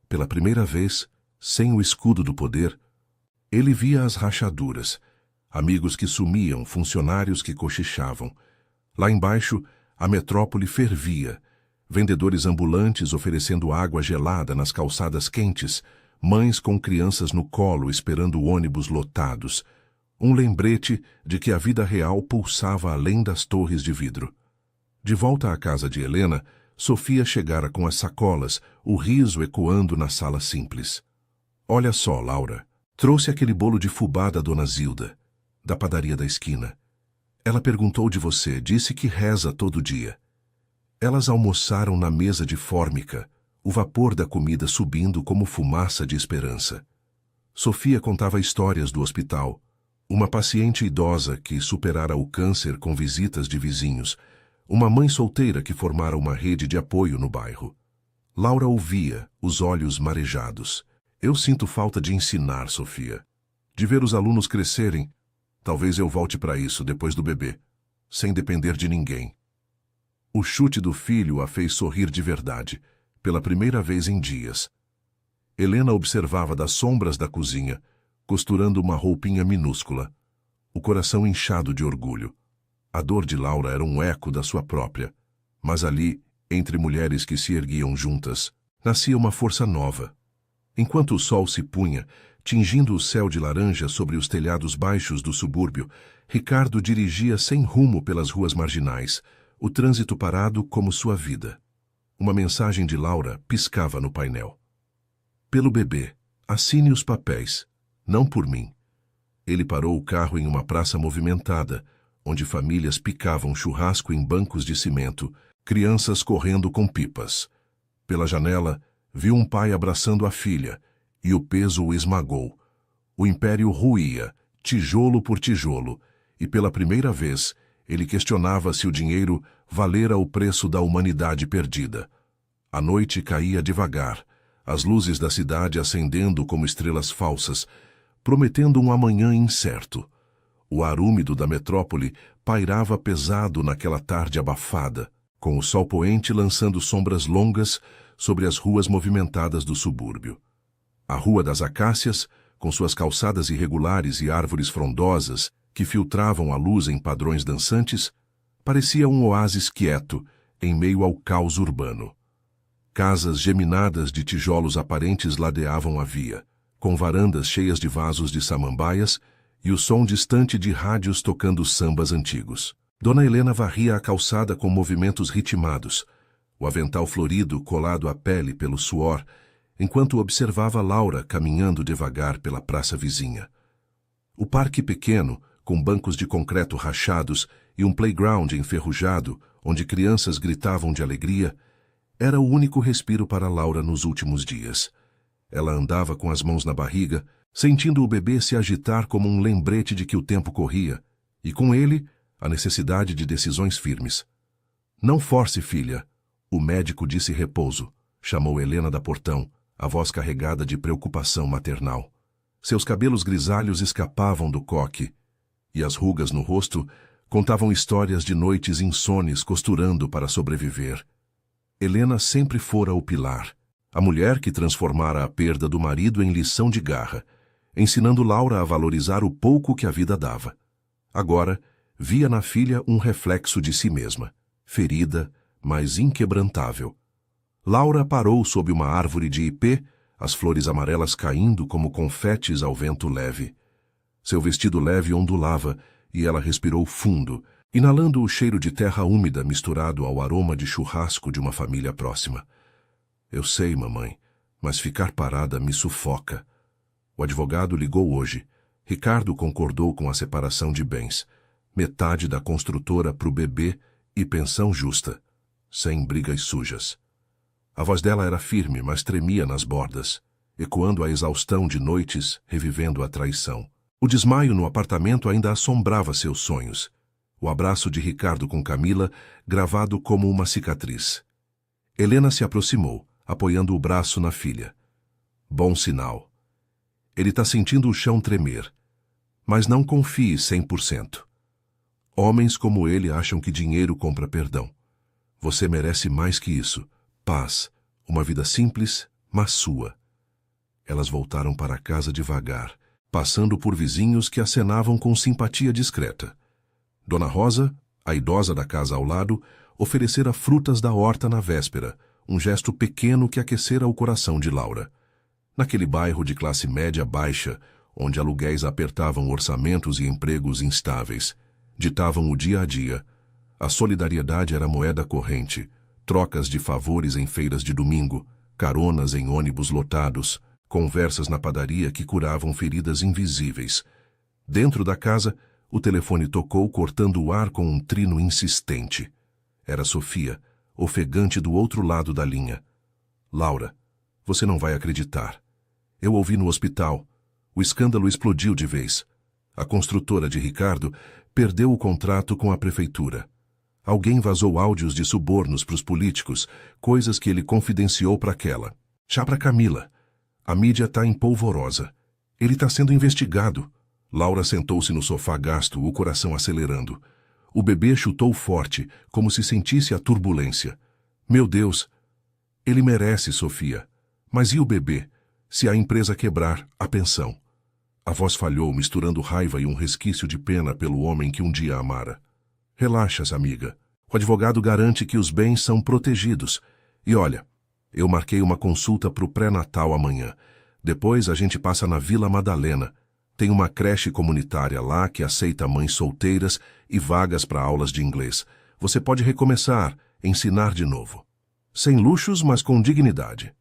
Pela primeira vez, sem o escudo do poder, Ele via as rachaduras, amigos que sumiam, funcionários que cochichavam. Lá embaixo, a metrópole fervia, vendedores ambulantes oferecendo água gelada nas calçadas quentes, mães com crianças no colo esperando ônibus lotados, um lembrete de que a vida real pulsava além das torres de vidro. De volta à casa de Helena, Sofia chegara com as sacolas, o riso ecoando na sala simples. Olha só, Laura, trouxe aquele bolo de fubá da dona Zilda, da padaria da esquina. Ela perguntou de você, disse que reza todo dia. Elas almoçaram na mesa de fórmica, o vapor da comida subindo como fumaça de esperança. Sofia contava histórias do hospital. Uma paciente idosa que superara o câncer com visitas de vizinhos. Uma mãe solteira que formara uma rede de apoio no bairro. Laura ouvia, os olhos marejados. Eu sinto falta de ensinar, Sofia. De ver os alunos crescerem. Talvez eu volte para isso depois do bebê, sem depender de ninguém. O chute do filho a fez sorrir de verdade, pela primeira vez em dias. Helena observava das sombras da cozinha, costurando uma roupinha minúscula, o coração inchado de orgulho. A dor de Laura era um eco da sua própria, mas ali, entre mulheres que se erguiam juntas, nascia uma força nova. Enquanto o sol se punha, tingindo o céu de laranja sobre os telhados baixos do subúrbio, Ricardo dirigia sem rumo pelas ruas marginais, o trânsito parado como sua vida. Uma mensagem de Laura piscava no painel. Pelo bebê, assine os papéis, não por mim. Ele parou o carro em uma praça movimentada, onde famílias picavam churrasco em bancos de cimento, crianças correndo com pipas. Pela janela, viu um pai abraçando a filha, e o peso o esmagou. O império ruía, tijolo por tijolo, e pela primeira vez ele questionava se o dinheiro valera o preço da humanidade perdida. A noite caía devagar, as luzes da cidade acendendo como estrelas falsas, prometendo um amanhã incerto. O ar úmido da metrópole pairava pesado naquela tarde abafada, com o sol poente lançando sombras longas sobre as ruas movimentadas do subúrbio. A Rua das Acácias, com suas calçadas irregulares e árvores frondosas que filtravam a luz em padrões dançantes, parecia um oásis quieto em meio ao caos urbano. Casas geminadas de tijolos aparentes ladeavam a via, com varandas cheias de vasos de samambaias e o som distante de rádios tocando sambas antigos. Dona Helena varria a calçada com movimentos ritmados, o avental florido colado à pele pelo suor, enquanto observava Laura caminhando devagar pela praça vizinha. O parque pequeno, com bancos de concreto rachados e um playground enferrujado, onde crianças gritavam de alegria, era o único respiro para Laura nos últimos dias. Ela andava com as mãos na barriga, sentindo o bebê se agitar como um lembrete de que o tempo corria, e com ele, a necessidade de decisões firmes. Não force, filha. O médico disse repouso, chamou Helena da portão, a voz carregada de preocupação maternal. Seus cabelos grisalhos escapavam do coque, e as rugas no rosto contavam histórias de noites insones costurando para sobreviver. Helena sempre fora o pilar, a mulher que transformara a perda do marido em lição de garra, ensinando Laura a valorizar o pouco que a vida dava. Agora, via na filha um reflexo de si mesma, ferida, mas inquebrantável. Laura parou sob uma árvore de ipê, as flores amarelas caindo como confetes ao vento leve. Seu vestido leve ondulava e ela respirou fundo, inalando o cheiro de terra úmida misturado ao aroma de churrasco de uma família próxima. Eu sei, mamãe, mas ficar parada me sufoca. O advogado ligou hoje. Ricardo concordou com a separação de bens. Metade da construtora para o bebê e pensão justa, sem brigas sujas. A voz dela era firme, mas tremia nas bordas, ecoando a exaustão de noites, revivendo a traição. O desmaio no apartamento ainda assombrava seus sonhos. O abraço de Ricardo com Camila, gravado como uma cicatriz. Helena se aproximou, apoiando o braço na filha. Bom sinal. Ele está sentindo o chão tremer. Mas não confie 100%. Homens como ele acham que dinheiro compra perdão. Você merece mais que isso. Paz, uma vida simples, mas sua. Elas voltaram para casa devagar, passando por vizinhos que acenavam com simpatia discreta. Dona Rosa, a idosa da casa ao lado, oferecera frutas da horta na véspera, um gesto pequeno que aquecera o coração de Laura. Naquele bairro de classe média baixa, onde aluguéis apertavam orçamentos e empregos instáveis, ditavam o dia a dia, a solidariedade era moeda corrente, trocas de favores em feiras de domingo, caronas em ônibus lotados, conversas na padaria que curavam feridas invisíveis. Dentro da casa, o telefone tocou cortando o ar com um trino insistente. Era Sofia, ofegante do outro lado da linha. Laura, você não vai acreditar. Eu ouvi no hospital. O escândalo explodiu de vez. A construtora de Ricardo perdeu o contrato com a prefeitura. Alguém vazou áudios de subornos para os políticos, coisas que ele confidenciou para aquela. Já para Camila. A mídia está em polvorosa. Ele está sendo investigado. Laura sentou-se no sofá gasto, o coração acelerando. O bebê chutou forte, como se sentisse a turbulência. Meu Deus! Ele merece, Sofia. Mas e o bebê? Se a empresa quebrar, a pensão? A voz falhou, misturando raiva e um resquício de pena pelo homem que um dia amara. Relaxa, amiga. O advogado garante que os bens são protegidos. E olha, eu marquei uma consulta para o pré-natal amanhã. Depois a gente passa na Vila Madalena. Tem uma creche comunitária lá que aceita mães solteiras e vagas para aulas de inglês. Você pode recomeçar, ensinar de novo. Sem luxos, mas com dignidade.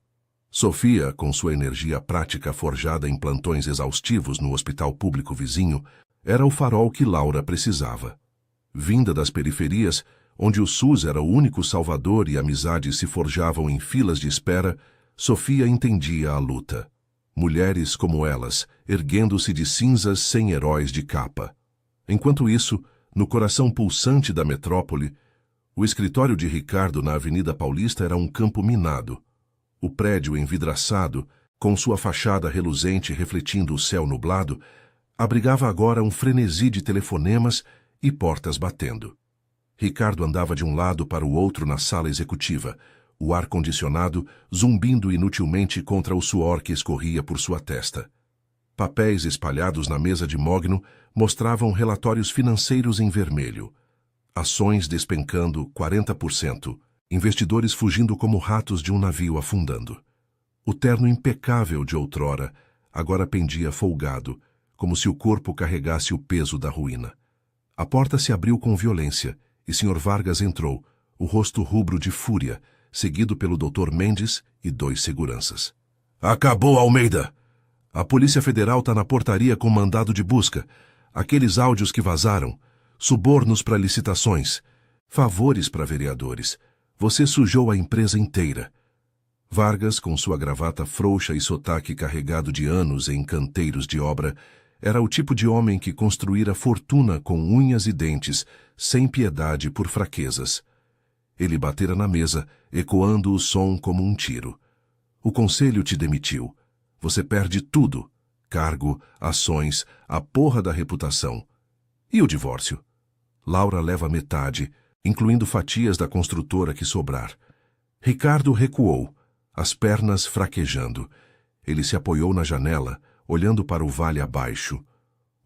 Sofia, com sua energia prática forjada em plantões exaustivos no hospital público vizinho, era o farol que Laura precisava. Vinda das periferias, onde o SUS era o único salvador e amizades se forjavam em filas de espera, Sofia entendia a luta. Mulheres como elas, erguendo-se de cinzas sem heróis de capa. Enquanto isso, no coração pulsante da metrópole, o escritório de Ricardo na Avenida Paulista era um campo minado. O prédio envidraçado, com sua fachada reluzente refletindo o céu nublado, abrigava agora um frenesi de telefonemas e portas batendo. Ricardo andava de um lado para o outro na sala executiva, o ar-condicionado zumbindo inutilmente contra o suor que escorria por sua testa. Papéis espalhados na mesa de mogno mostravam relatórios financeiros em vermelho. Ações despencando 40%, investidores fugindo como ratos de um navio afundando. O terno impecável de outrora agora pendia folgado, como se o corpo carregasse o peso da ruína. A porta se abriu com violência e Sr. Vargas entrou, o rosto rubro de fúria, seguido pelo Dr. Mendes e 2 seguranças. Acabou, Almeida! A Polícia Federal está na portaria com mandado de busca. Aqueles áudios que vazaram, subornos para licitações, favores para vereadores. Você sujou a empresa inteira. Vargas, com sua gravata frouxa e sotaque carregado de anos em canteiros de obra, era o tipo de homem que construíra fortuna com unhas e dentes, sem piedade por fraquezas. Ele batera na mesa, ecoando o som como um tiro. O conselho te demitiu. Você perde tudo. Cargo, ações, a porra da reputação. E o divórcio? Laura leva metade, incluindo fatias da construtora que sobrar. Ricardo recuou, as pernas fraquejando. Ele se apoiou na janela, olhando para o vale abaixo.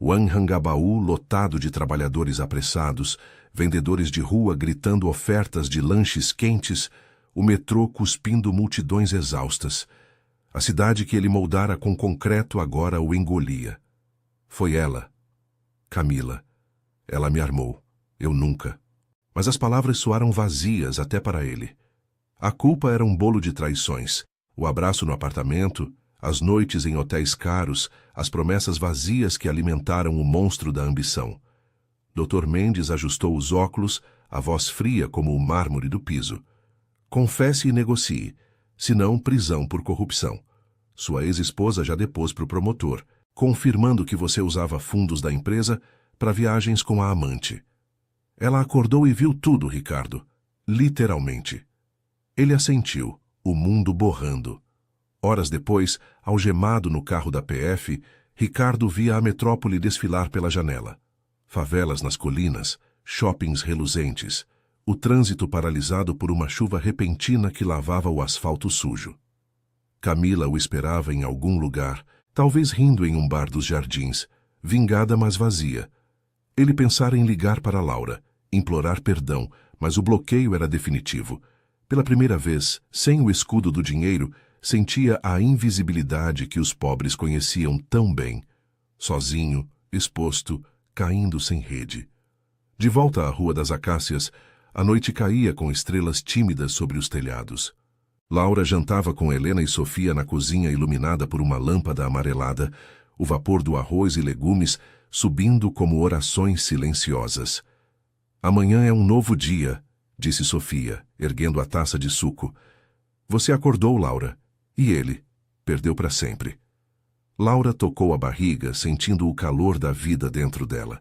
O Anhangabaú lotado de trabalhadores apressados, vendedores de rua gritando ofertas de lanches quentes, o metrô cuspindo multidões exaustas. A cidade que ele moldara com concreto agora o engolia. Foi ela, Camila. Ela me armou. Eu nunca. Mas as palavras soaram vazias até para ele. A culpa era um bolo de traições. O abraço no apartamento, as noites em hotéis caros, as promessas vazias que alimentaram o monstro da ambição. Dr. Mendes ajustou os óculos, a voz fria como o mármore do piso. Confesse e negocie, senão prisão por corrupção. Sua ex-esposa já depôs para o promotor, confirmando que você usava fundos da empresa para viagens com a amante. Ela acordou e viu tudo, Ricardo. Literalmente. Ele assentiu, o mundo borrando. Horas depois, algemado no carro da PF, Ricardo via a metrópole desfilar pela janela. Favelas nas colinas, shoppings reluzentes, o trânsito paralisado por uma chuva repentina que lavava o asfalto sujo. Camila o esperava em algum lugar, talvez rindo em um bar dos jardins, vingada mas vazia. Ele pensara em ligar para Laura, implorar perdão, mas o bloqueio era definitivo. Pela primeira vez, sem o escudo do dinheiro, sentia a invisibilidade que os pobres conheciam tão bem. Sozinho, exposto, caindo sem rede. De volta à Rua das Acácias, a noite caía com estrelas tímidas sobre os telhados. Laura jantava com Helena e Sofia na cozinha iluminada por uma lâmpada amarelada, o vapor do arroz e legumes subindo como orações silenciosas. Amanhã é um novo dia, disse Sofia, erguendo a taça de suco. Você acordou, Laura. E ele? Perdeu para sempre. Laura tocou a barriga, sentindo o calor da vida dentro dela.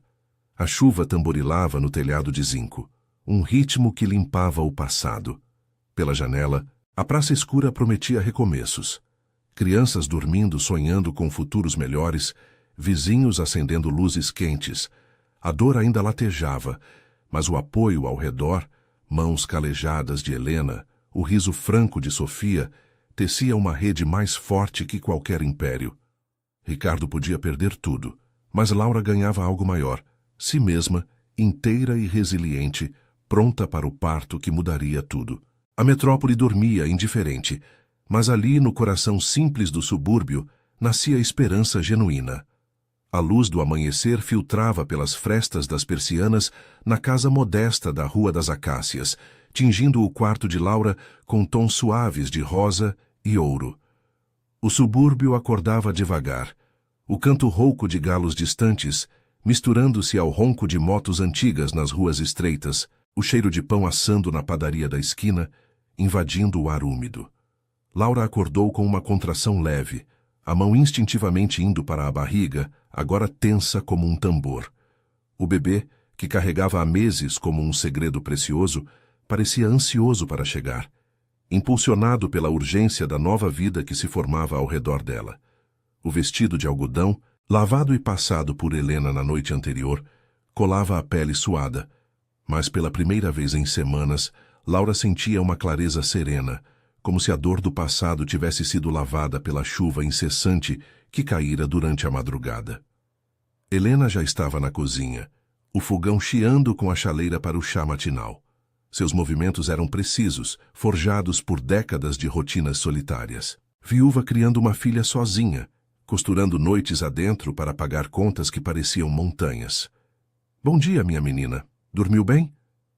A chuva tamborilava no telhado de zinco, um ritmo que limpava o passado. Pela janela, a praça escura prometia recomeços. Crianças dormindo, sonhando com futuros melhores, vizinhos acendendo luzes quentes. A dor ainda latejava, mas o apoio ao redor, mãos calejadas de Helena, o riso franco de Sofia, tecia uma rede mais forte que qualquer império. Ricardo podia perder tudo, mas Laura ganhava algo maior, si mesma, inteira e resiliente, pronta para o parto que mudaria tudo. A metrópole dormia indiferente, mas ali no coração simples do subúrbio nascia esperança genuína. A luz do amanhecer filtrava pelas frestas das persianas na casa modesta da Rua das Acácias, tingindo o quarto de Laura com tons suaves de rosa e ouro. O subúrbio acordava devagar, o canto rouco de galos distantes, misturando-se ao ronco de motos antigas nas ruas estreitas, o cheiro de pão assando na padaria da esquina, invadindo o ar úmido. Laura acordou com uma contração leve, a mão instintivamente indo para a barriga, agora tensa como um tambor. O bebê, que carregava há meses como um segredo precioso, parecia ansioso para chegar, impulsionado pela urgência da nova vida que se formava ao redor dela. O vestido de algodão, lavado e passado por Helena na noite anterior, colava a pele suada, mas pela primeira vez em semanas, Laura sentia uma clareza serena, como se a dor do passado tivesse sido lavada pela chuva incessante que caíra durante a madrugada. Helena já estava na cozinha, o fogão chiando com a chaleira para o chá matinal. Seus movimentos eram precisos, forjados por décadas de rotinas solitárias. Viúva criando uma filha sozinha, costurando noites adentro para pagar contas que pareciam montanhas. "Bom dia, minha menina. Dormiu bem?"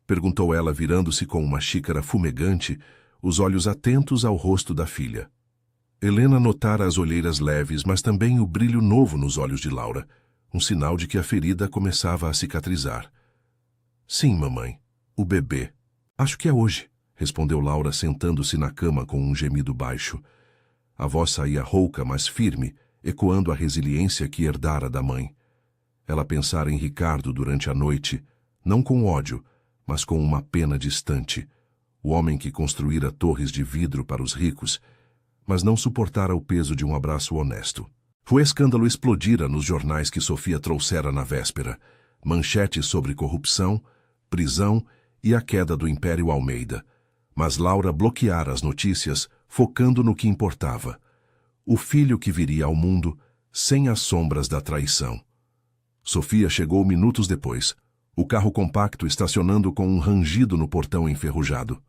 perguntou ela, virando-se com uma xícara fumegante, os olhos atentos ao rosto da filha. Helena notara as olheiras leves, mas também o brilho novo nos olhos de Laura, um sinal de que a ferida começava a cicatrizar. "Sim, mamãe. O bebê. Acho que é hoje", respondeu Laura, sentando-se na cama com um gemido baixo. A voz saía rouca, mas firme, ecoando a resiliência que herdara da mãe. Ela pensara em Ricardo durante a noite, não com ódio, mas com uma pena distante. O homem que construíra torres de vidro para os ricos, mas não suportara o peso de um abraço honesto. O escândalo explodira nos jornais que Sofia trouxera na véspera. Manchetes sobre corrupção, prisão e a queda do Império Almeida. Mas Laura bloqueara as notícias, focando no que importava. O filho que viria ao mundo, sem as sombras da traição. Sofia chegou minutos depois, o carro compacto estacionando com um rangido no portão enferrujado.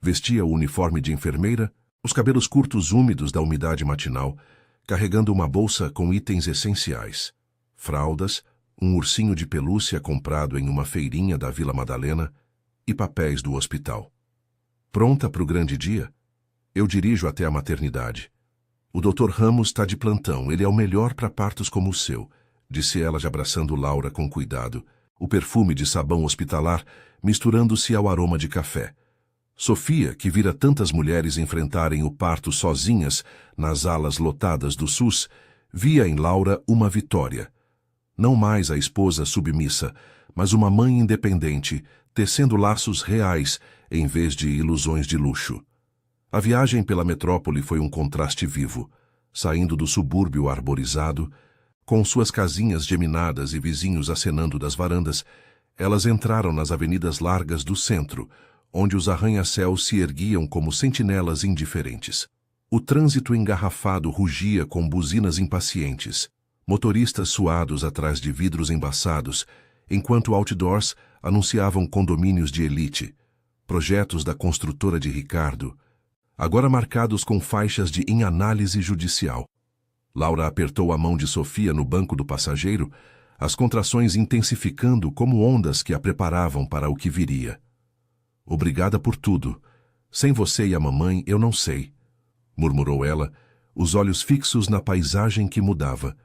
Vestia o uniforme de enfermeira, os cabelos curtos úmidos da umidade matinal, carregando uma bolsa com itens essenciais. Fraldas, um ursinho de pelúcia comprado em uma feirinha da Vila Madalena e papéis do hospital. "Pronta para o grande dia? Eu dirijo até a maternidade. O Dr. Ramos está de plantão, ele é o melhor para partos como o seu", disse ela, abraçando Laura com cuidado, o perfume de sabão hospitalar misturando-se ao aroma de café. Sofia, que vira tantas mulheres enfrentarem o parto sozinhas nas alas lotadas do SUS, via em Laura uma vitória. Não mais a esposa submissa, mas uma mãe independente, tecendo laços reais em vez de ilusões de luxo. A viagem pela metrópole foi um contraste vivo, saindo do subúrbio arborizado, com suas casinhas geminadas e vizinhos acenando das varandas, elas entraram nas avenidas largas do centro, onde os arranha-céus se erguiam como sentinelas indiferentes. O trânsito engarrafado rugia com buzinas impacientes, motoristas suados atrás de vidros embaçados, enquanto outdoors anunciavam condomínios de elite, projetos da construtora de Ricardo, agora marcados com faixas de "em análise judicial". Laura apertou a mão de Sofia no banco do passageiro, as contrações intensificando como ondas que a preparavam para o que viria. "Obrigada por tudo. Sem você e a mamãe, eu não sei", murmurou ela, os olhos fixos na paisagem que mudava,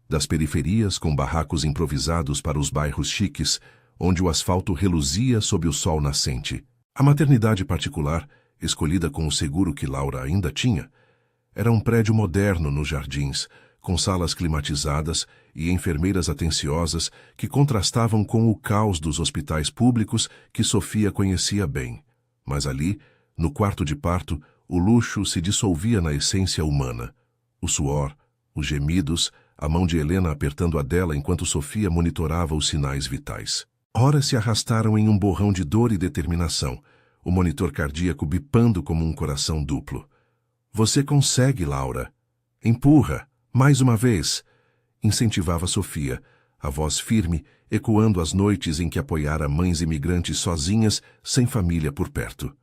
das periferias com barracos improvisados para os bairros chiques, onde o asfalto reluzia sob o sol nascente. A maternidade particular, escolhida com o seguro que Laura ainda tinha, era um prédio moderno nos jardins, com salas climatizadas e enfermeiras atenciosas que contrastavam com o caos dos hospitais públicos que Sofia conhecia bem. Mas ali, no quarto de parto, o luxo se dissolvia na essência humana. O suor, os gemidos, a mão de Helena apertando a dela enquanto Sofia monitorava os sinais vitais. Horas se arrastaram em um borrão de dor e determinação, o monitor cardíaco bipando como um coração duplo. "Você consegue, Laura. Empurra, mais uma vez", incentivava Sofia, a voz firme, ecoando as noites em que apoiara mães imigrantes sozinhas, sem família por perto.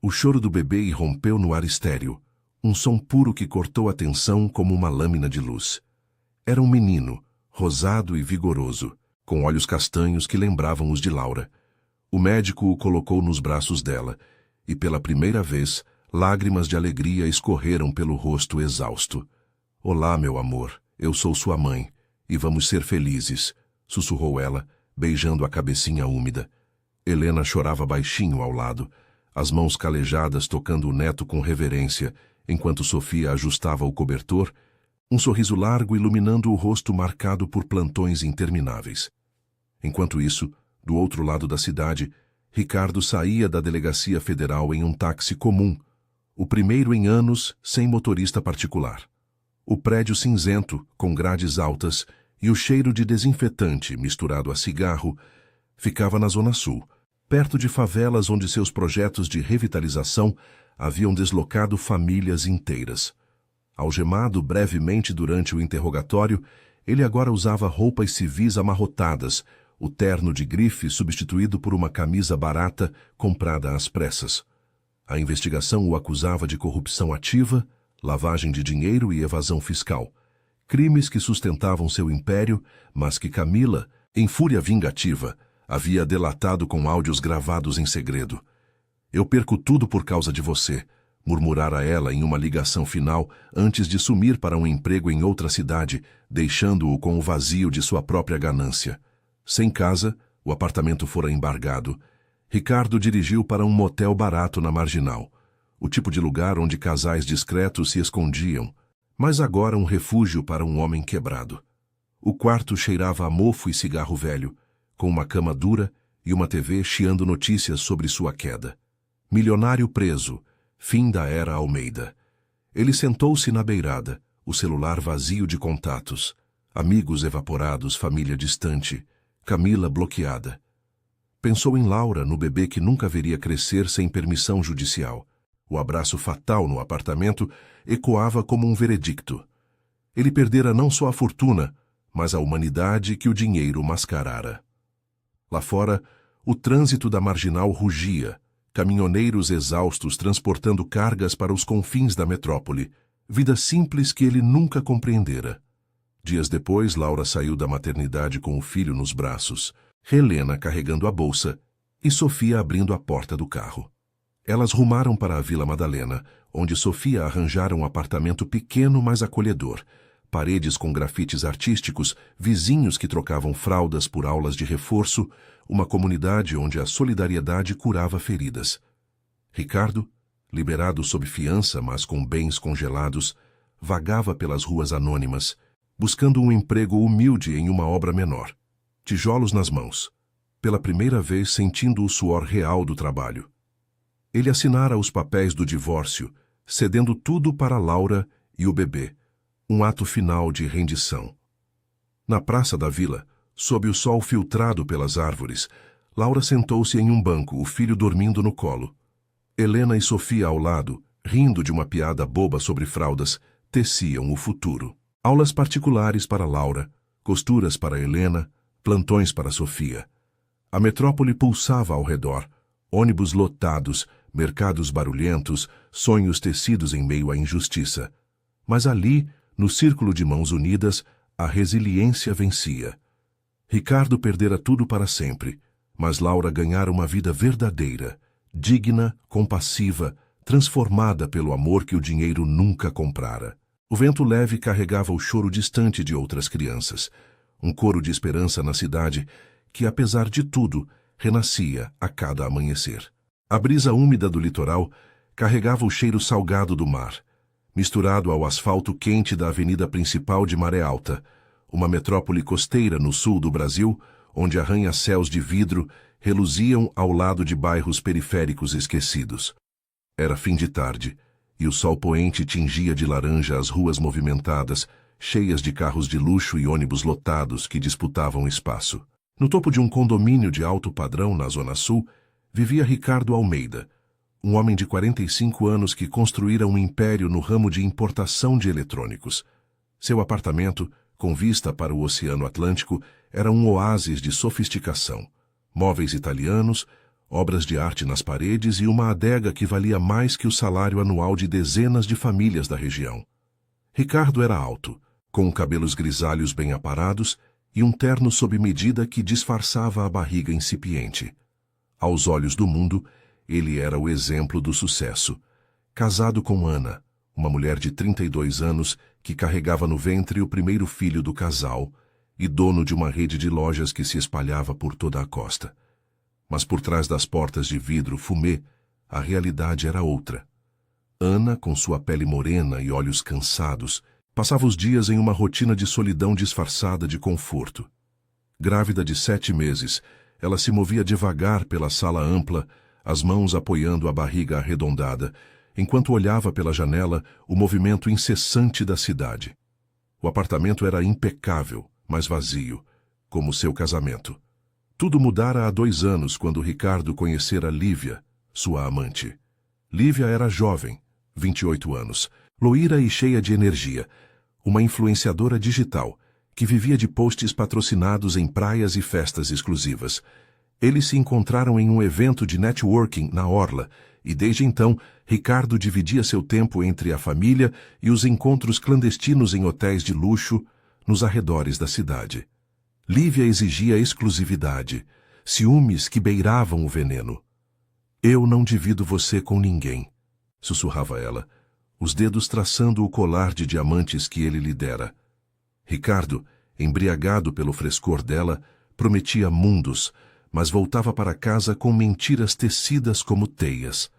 O choro do bebê irrompeu no ar estéril, um som puro que cortou a tensão como uma lâmina de luz. Era um menino, rosado e vigoroso, com olhos castanhos que lembravam os de Laura. O médico o colocou nos braços dela, e pela primeira vez, lágrimas de alegria escorreram pelo rosto exausto. "Olá, meu amor, eu sou sua mãe, e vamos ser felizes", sussurrou ela, beijando a cabecinha úmida. Helena chorava baixinho ao lado, as mãos calejadas tocando o neto com reverência, enquanto Sofia ajustava o cobertor, um sorriso largo iluminando o rosto marcado por plantões intermináveis. Enquanto isso, do outro lado da cidade, Ricardo saía da delegacia federal em um táxi comum, o primeiro em anos sem motorista particular. O prédio cinzento, com grades altas, e o cheiro de desinfetante misturado a cigarro, ficava na Zona Sul, perto de favelas onde seus projetos de revitalização haviam deslocado famílias inteiras. Algemado brevemente durante o interrogatório, ele agora usava roupas civis amarrotadas, o terno de grife substituído por uma camisa barata comprada às pressas. A investigação o acusava de corrupção ativa, lavagem de dinheiro e evasão fiscal, crimes que sustentavam seu império, mas que Camila, em fúria vingativa, havia delatado com áudios gravados em segredo. "Eu perco tudo por causa de você", murmurara ela em uma ligação final antes de sumir para um emprego em outra cidade, deixando-o com o vazio de sua própria ganância. Sem casa, o apartamento fora embargado. Ricardo dirigiu para um motel barato na Marginal, o tipo de lugar onde casais discretos se escondiam, mas agora um refúgio para um homem quebrado. O quarto cheirava a mofo e cigarro velho, com uma cama dura e uma TV chiando notícias sobre sua queda. Milionário preso, fim da era Almeida. Ele sentou-se na beirada, o celular vazio de contatos, amigos evaporados, família distante, Camila bloqueada. Pensou em Laura, no bebê que nunca veria crescer sem permissão judicial. O abraço fatal no apartamento ecoava como um veredicto. Ele perdera não só a fortuna, mas a humanidade que o dinheiro mascarara. Lá fora, o trânsito da Marginal rugia, caminhoneiros exaustos transportando cargas para os confins da metrópole, vida simples que ele nunca compreendera. Dias depois, Laura saiu da maternidade com o filho nos braços, Helena carregando a bolsa e Sofia abrindo a porta do carro. Elas rumaram para a Vila Madalena, onde Sofia arranjara um apartamento pequeno, mas acolhedor, paredes com grafites artísticos, vizinhos que trocavam fraldas por aulas de reforço, uma comunidade onde a solidariedade curava feridas. Ricardo, liberado sob fiança, mas com bens congelados, vagava pelas ruas anônimas, buscando um emprego humilde em uma obra menor, tijolos nas mãos, pela primeira vez sentindo o suor real do trabalho. Ele assinara os papéis do divórcio, cedendo tudo para Laura e o bebê, um ato final de rendição. Na praça da vila, sob o sol filtrado pelas árvores, Laura sentou-se em um banco, o filho dormindo no colo. Helena e Sofia ao lado, rindo de uma piada boba sobre fraldas, teciam o futuro. Aulas particulares para Laura, costuras para Helena, plantões para Sofia. A metrópole pulsava ao redor, ônibus lotados, mercados barulhentos, sonhos tecidos em meio à injustiça. Mas ali, no círculo de mãos unidas, a resiliência vencia. Ricardo perdera tudo para sempre, mas Laura ganhara uma vida verdadeira, digna, compassiva, transformada pelo amor que o dinheiro nunca comprara. O vento leve carregava o choro distante de outras crianças, um coro de esperança na cidade que, apesar de tudo, renascia a cada amanhecer. A brisa úmida do litoral carregava o cheiro salgado do mar, misturado ao asfalto quente da avenida principal de Maré Alta, uma metrópole costeira no sul do Brasil, onde arranha-céus de vidro reluziam ao lado de bairros periféricos esquecidos. Era fim de tarde, e o sol poente tingia de laranja as ruas movimentadas, cheias de carros de luxo e ônibus lotados que disputavam espaço. No topo de um condomínio de alto padrão na Zona Sul, vivia Ricardo Almeida, um homem de 45 anos que construíra um império no ramo de importação de eletrônicos. Seu apartamento, com vista para o Oceano Atlântico, era um oásis de sofisticação. Móveis italianos, obras de arte nas paredes e uma adega que valia mais que o salário anual de dezenas de famílias da região. Ricardo era alto, com cabelos grisalhos bem aparados e um terno sob medida que disfarçava a barriga incipiente. Aos olhos do mundo, ele era o exemplo do sucesso. Casado com Ana, uma mulher de 32 anos que carregava no ventre o primeiro filho do casal e dono de uma rede de lojas que se espalhava por toda a costa. Mas por trás das portas de vidro fumê, a realidade era outra. Ana, com sua pele morena e olhos cansados, passava os dias em uma rotina de solidão disfarçada de conforto. Grávida de 7 meses, ela se movia devagar pela sala ampla, as mãos apoiando a barriga arredondada, enquanto olhava pela janela o movimento incessante da cidade. O apartamento era impecável, mas vazio, como seu casamento. Tudo mudara há 2 anos quando Ricardo conhecera Lívia, sua amante. Lívia era jovem, 28 anos, loira e cheia de energia, uma influenciadora digital, que vivia de posts patrocinados em praias e festas exclusivas. Eles se encontraram em um evento de networking na Orla, e desde então, Ricardo dividia seu tempo entre a família e os encontros clandestinos em hotéis de luxo nos arredores da cidade. Lívia exigia exclusividade, ciúmes que beiravam o veneno. "Eu não divido você com ninguém", sussurrava ela, os dedos traçando o colar de diamantes que ele lhe dera. Ricardo, embriagado pelo frescor dela, prometia mundos, mas voltava para casa com mentiras tecidas como teias.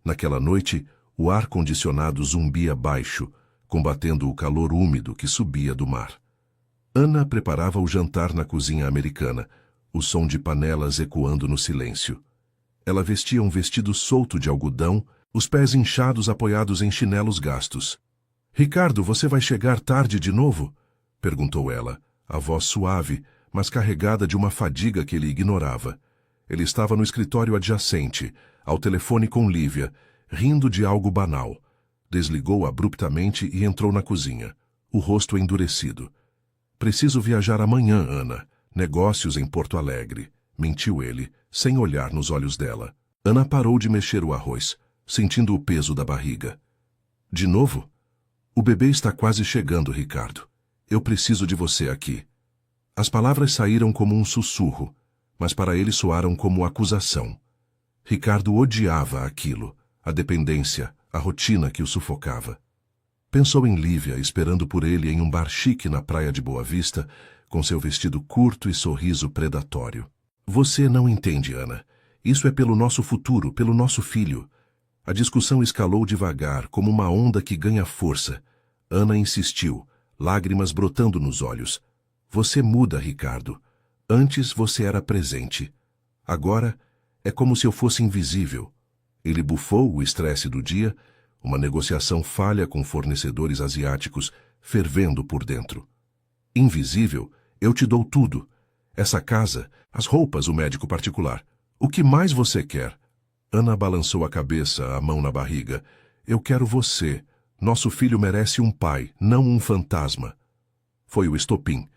Naquela noite, o ar-condicionado zumbia baixo, combatendo o calor úmido que subia do mar. Ana preparava o jantar na cozinha americana, o som de panelas ecoando no silêncio. Ela vestia um vestido solto de algodão, os pés inchados apoiados em chinelos gastos. "Ricardo, você vai chegar tarde de novo?" perguntou ela, a voz suave, mas carregada de uma fadiga que ele ignorava. Ele estava no escritório adjacente, ao telefone com Lívia, rindo de algo banal. Desligou abruptamente e entrou na cozinha, o rosto endurecido. "Preciso viajar amanhã, Ana. Negócios em Porto Alegre", mentiu ele, sem olhar nos olhos dela. Ana parou de mexer o arroz, sentindo o peso da barriga. "De novo? O bebê está quase chegando, Ricardo. Eu preciso de você aqui." As palavras saíram como um sussurro, mas para ele soaram como acusação. Ricardo odiava aquilo, a dependência, a rotina que o sufocava. Pensou em Lívia esperando por ele em um bar chique na praia de Boa Vista, com seu vestido curto e sorriso predatório. "Você não entende, Ana. Isso é pelo nosso futuro, pelo nosso filho." A discussão escalou devagar, como uma onda que ganha força. Ana insistiu, lágrimas brotando nos olhos. "Você muda, Ricardo. Antes você era presente. Agora é como se eu fosse invisível." Ele bufou o estresse do dia, uma negociação falha com fornecedores asiáticos, fervendo por dentro. "Invisível, eu te dou tudo. Essa casa, as roupas, o médico particular. O que mais você quer?" Ana balançou a cabeça, a mão na barriga. Eu quero você. Nosso filho merece um pai, não um fantasma. Foi o estopim.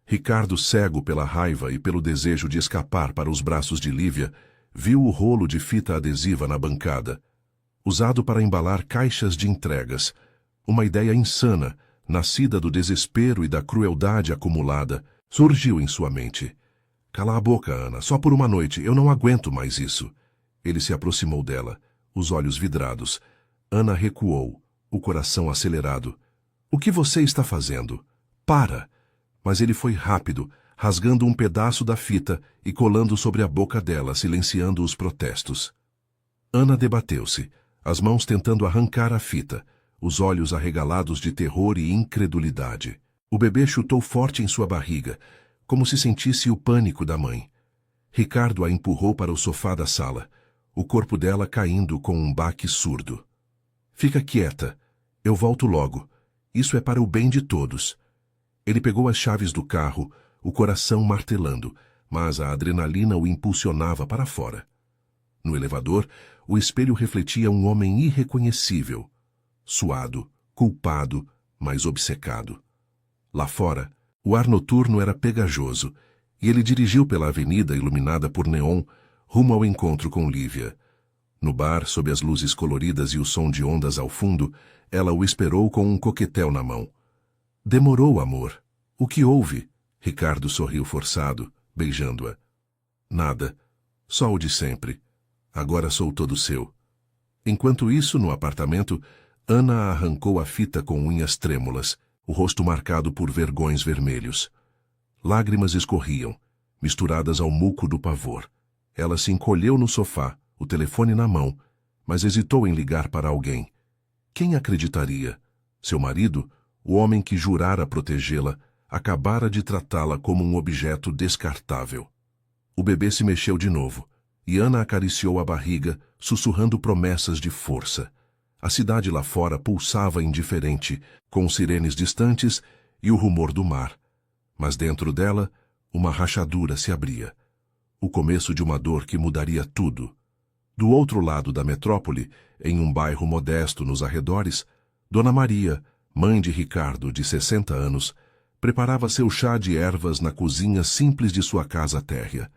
Ricardo, cego pela raiva e pelo desejo de escapar para os braços de Lívia, viu o rolo de fita adesiva na bancada, usado para embalar caixas de entregas. Uma ideia insana, nascida do desespero e da crueldade acumulada, surgiu em sua mente. Cala a boca, Ana, só por uma noite, eu não aguento mais isso. Ele se aproximou dela, os olhos vidrados. Ana recuou, o coração acelerado. O que você está fazendo? Para! Mas ele foi rápido, rasgando um pedaço da fita e colando sobre a boca dela, silenciando os protestos. Ana debateu-se, as mãos tentando arrancar a fita, os olhos arregalados de terror e incredulidade. O bebê chutou forte em sua barriga, como se sentisse o pânico da mãe. Ricardo a empurrou para o sofá da sala, o corpo dela caindo com um baque surdo. Fica quieta. Eu volto logo. Isso é para o bem de todos. Ele pegou as chaves do carro, o coração martelando, mas a adrenalina o impulsionava para fora. No elevador, o espelho refletia um homem irreconhecível, suado, culpado, mas obcecado. Lá fora, o ar noturno era pegajoso, e ele dirigiu pela avenida iluminada por neon, rumo ao encontro com Lívia. No bar, sob as luzes coloridas e o som de ondas ao fundo, ela o esperou com um coquetel na mão. Demorou, amor. O que houve? Ricardo sorriu forçado, beijando-a. Nada. Só o de sempre. Agora sou todo seu. Enquanto isso, no apartamento, Ana arrancou a fita com unhas trêmulas, o rosto marcado por vergões vermelhos. Lágrimas escorriam, misturadas ao muco do pavor. Ela se encolheu no sofá, o telefone na mão, mas hesitou em ligar para alguém. Quem acreditaria? Seu marido, o homem que jurara protegê-la, acabara de tratá-la como um objeto descartável. O bebê se mexeu de novo, e Ana acariciou a barriga, sussurrando promessas de força. A cidade lá fora pulsava indiferente, com sirenes distantes e o rumor do mar. Mas dentro dela, uma rachadura se abria. O começo de uma dor que mudaria tudo. Do outro lado da metrópole, em um bairro modesto nos arredores, Dona Maria, mãe de Ricardo, de 60 anos, preparava seu chá de ervas na cozinha simples de sua casa térrea.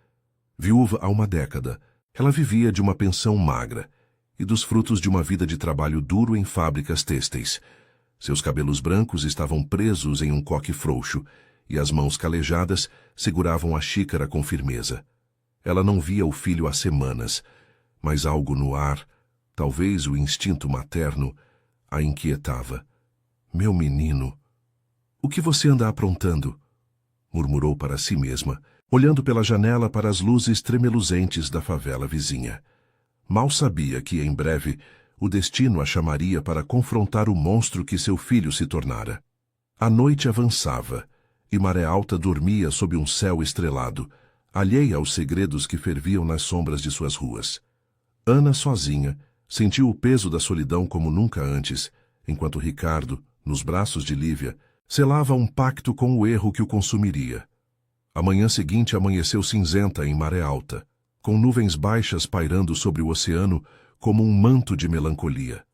Viúva há uma década, ela vivia de uma pensão magra e dos frutos de uma vida de trabalho duro em fábricas têxteis. Seus cabelos brancos estavam presos em um coque frouxo e as mãos calejadas seguravam a xícara com firmeza. Ela não via o filho há semanas, mas algo no ar, talvez o instinto materno, a inquietava. Meu menino, o que você anda aprontando? Murmurou para si mesma, olhando pela janela para as luzes tremeluzentes da favela vizinha. Mal sabia que, em breve, o destino a chamaria para confrontar o monstro que seu filho se tornara. A noite avançava, e Maré Alta dormia sob um céu estrelado, alheia aos segredos que ferviam nas sombras de suas ruas. Ana, sozinha, sentiu o peso da solidão como nunca antes, enquanto Ricardo, nos braços de Lívia, selava um pacto com o erro que o consumiria. A manhã seguinte amanheceu cinzenta em Maré Alta, com nuvens baixas pairando sobre o oceano como um manto de melancolia.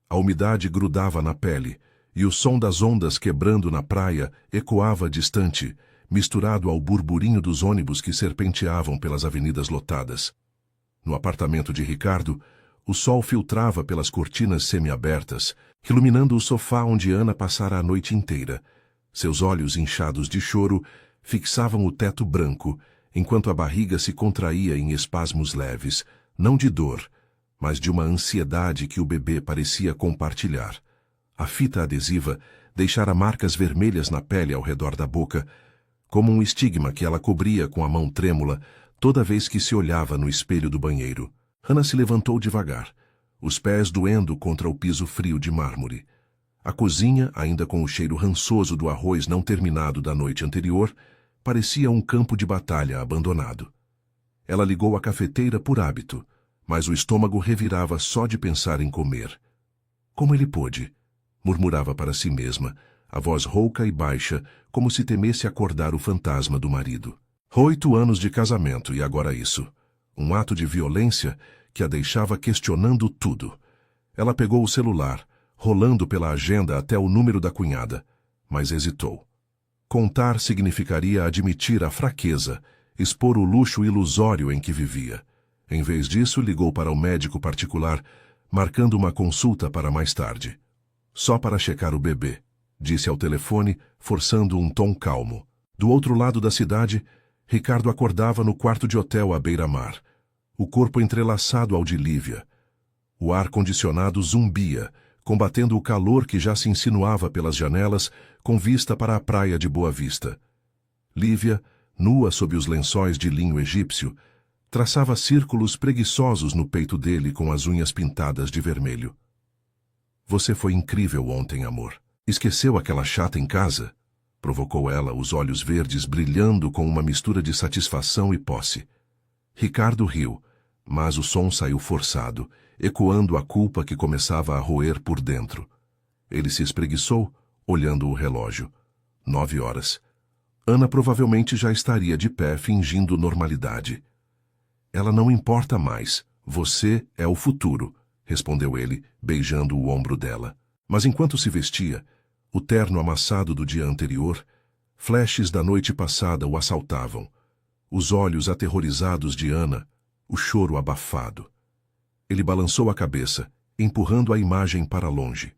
A umidade grudava na pele, e o som das ondas quebrando na praia ecoava distante, misturado ao burburinho dos ônibus que serpenteavam pelas avenidas lotadas. No apartamento de Ricardo, o sol filtrava pelas cortinas semiabertas, iluminando o sofá onde Ana passara a noite inteira. Seus olhos inchados de choro fixavam o teto branco, enquanto a barriga se contraía em espasmos leves, não de dor, mas de uma ansiedade que o bebê parecia compartilhar. A fita adesiva deixara marcas vermelhas na pele ao redor da boca, como um estigma que ela cobria com a mão trêmula toda vez que se olhava no espelho do banheiro. Ana se levantou devagar, os pés doendo contra o piso frio de mármore. A cozinha, ainda com o cheiro rançoso do arroz não terminado da noite anterior, parecia um campo de batalha abandonado. Ela ligou a cafeteira por hábito, mas o estômago revirava só de pensar em comer. Como ele pôde? Murmurava para si mesma, a voz rouca e baixa, como se temesse acordar o fantasma do marido. 8 anos de casamento e agora isso. Um ato de violência que a deixava questionando tudo. Ela pegou o celular, rolando pela agenda até o número da cunhada, mas hesitou. Contar significaria admitir a fraqueza, expor o luxo ilusório em que vivia. Em vez disso, ligou para o médico particular, marcando uma consulta para mais tarde. Só para checar o bebê, disse ao telefone, forçando um tom calmo. Do outro lado da cidade, Ricardo acordava no quarto de hotel à beira-mar, o corpo entrelaçado ao de Lívia. O ar-condicionado zumbia, combatendo o calor que já se insinuava pelas janelas, com vista para a praia de Boa Vista. Lívia, nua sob os lençóis de linho egípcio, traçava círculos preguiçosos no peito dele com as unhas pintadas de vermelho. Você foi incrível ontem, amor. Esqueceu aquela chata em casa? Provocou ela, os olhos verdes brilhando com uma mistura de satisfação e posse. Ricardo riu, mas o som saiu forçado, ecoando a culpa que começava a roer por dentro. Ele se espreguiçou, olhando o relógio. 9 horas. Ana provavelmente já estaria de pé, fingindo normalidade. Ela não importa mais. Você é o futuro, respondeu ele, beijando o ombro dela. Mas enquanto se vestia, o terno amassado do dia anterior, flashes da noite passada o assaltavam. Os olhos aterrorizados de Ana, o choro abafado. Ele balançou a cabeça, empurrando a imagem para longe.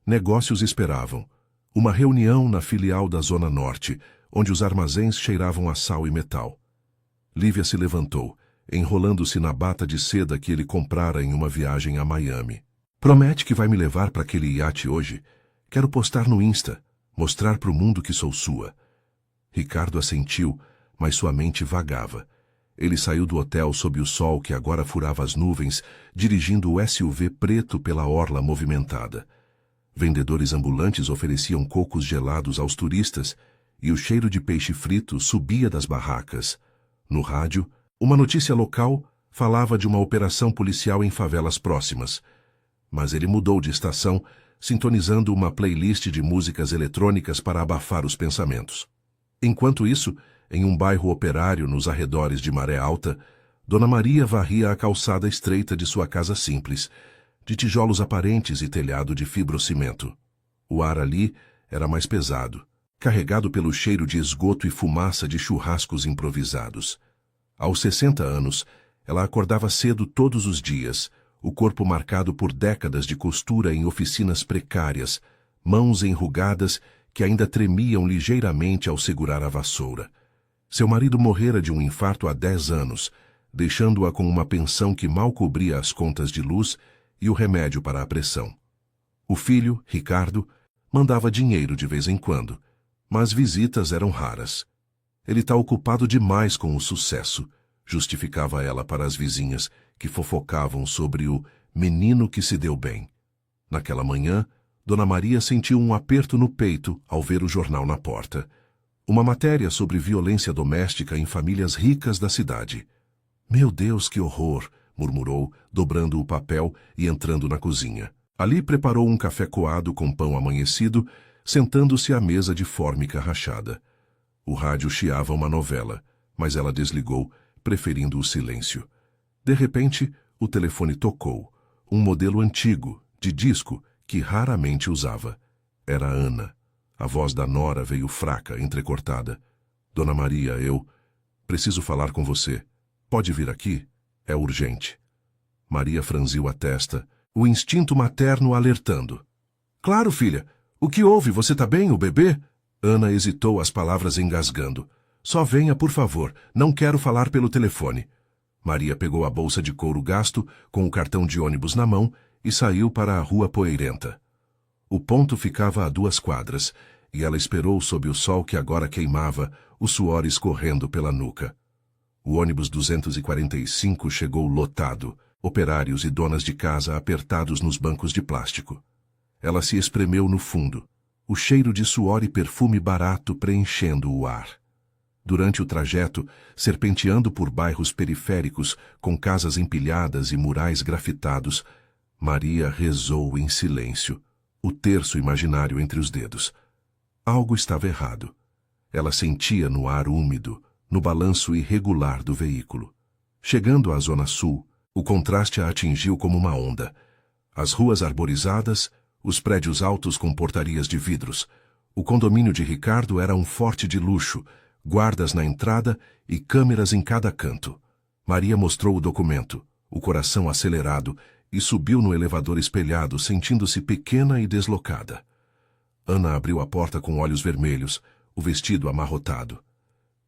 Negócios esperavam. Uma reunião na filial da Zona Norte, onde os armazéns cheiravam a sal e metal. Lívia se levantou, enrolando-se na bata de seda que ele comprara em uma viagem a Miami. Promete que vai me levar para aquele iate hoje? Quero postar no Insta, mostrar para o mundo que sou sua. Ricardo assentiu, mas sua mente vagava. Ele saiu do hotel sob o sol que agora furava as nuvens, dirigindo o SUV preto pela orla movimentada. Vendedores ambulantes ofereciam cocos gelados aos turistas e o cheiro de peixe frito subia das barracas. No rádio, uma notícia local falava de uma operação policial em favelas próximas. Mas ele mudou de estação, sintonizando uma playlist de músicas eletrônicas para abafar os pensamentos. Enquanto isso, em um bairro operário nos arredores de Maré Alta, Dona Maria varria a calçada estreita de sua casa simples, de tijolos aparentes e telhado de fibrocimento. O ar ali era mais pesado, carregado pelo cheiro de esgoto e fumaça de churrascos improvisados. Aos 60 anos, ela acordava cedo todos os dias, o corpo marcado por décadas de costura em oficinas precárias, mãos enrugadas que ainda tremiam ligeiramente ao segurar a vassoura. Seu marido morrera de um infarto há 10 anos, deixando-a com uma pensão que mal cobria as contas de luz e o remédio para a pressão. O filho, Ricardo, mandava dinheiro de vez em quando, mas visitas eram raras. Ele está ocupado demais com o sucesso, justificava ela para as vizinhas, que fofocavam sobre o menino que se deu bem. Naquela manhã, Dona Maria sentiu um aperto no peito ao ver o jornal na porta. Uma matéria sobre violência doméstica em famílias ricas da cidade. Meu Deus, que horror! Murmurou, dobrando o papel e entrando na cozinha. Ali preparou um café coado com pão amanhecido, sentando-se à mesa de fórmica rachada. O rádio chiava uma novela, mas ela desligou, preferindo o silêncio. De repente, o telefone tocou. Um modelo antigo, de disco, que raramente usava. Era Ana. A voz da nora veio fraca, entrecortada. Dona Maria, eu... Preciso falar com você. Pode vir aqui? É urgente. Maria franziu a testa, o instinto materno alertando. Claro, filha. O que houve? Você tá bem, o bebê? Ana hesitou, as palavras engasgando. Só venha, por favor. Não quero falar pelo telefone. Maria pegou a bolsa de couro gasto, com o cartão de ônibus na mão, e saiu para a rua Poeirenta. O ponto ficava a 2 quadras, e ela esperou sob o sol que agora queimava, o suor escorrendo pela nuca. O ônibus 245 chegou lotado, operários e donas de casa apertados nos bancos de plástico. Ela se espremeu no fundo, o cheiro de suor e perfume barato preenchendo o ar. Durante o trajeto, serpenteando por bairros periféricos, com casas empilhadas e murais grafitados, Maria rezou em silêncio, o terço imaginário entre os dedos. Algo estava errado. Ela sentia no ar úmido, no balanço irregular do veículo. Chegando à Zona Sul, o contraste a atingiu como uma onda. As ruas arborizadas, os prédios altos com portarias de vidros. O condomínio de Ricardo era um forte de luxo, guardas na entrada e câmeras em cada canto. Maria mostrou o documento, o coração acelerado, e subiu no elevador espelhado, sentindo-se pequena e deslocada. Ana abriu a porta com olhos vermelhos, o vestido amarrotado.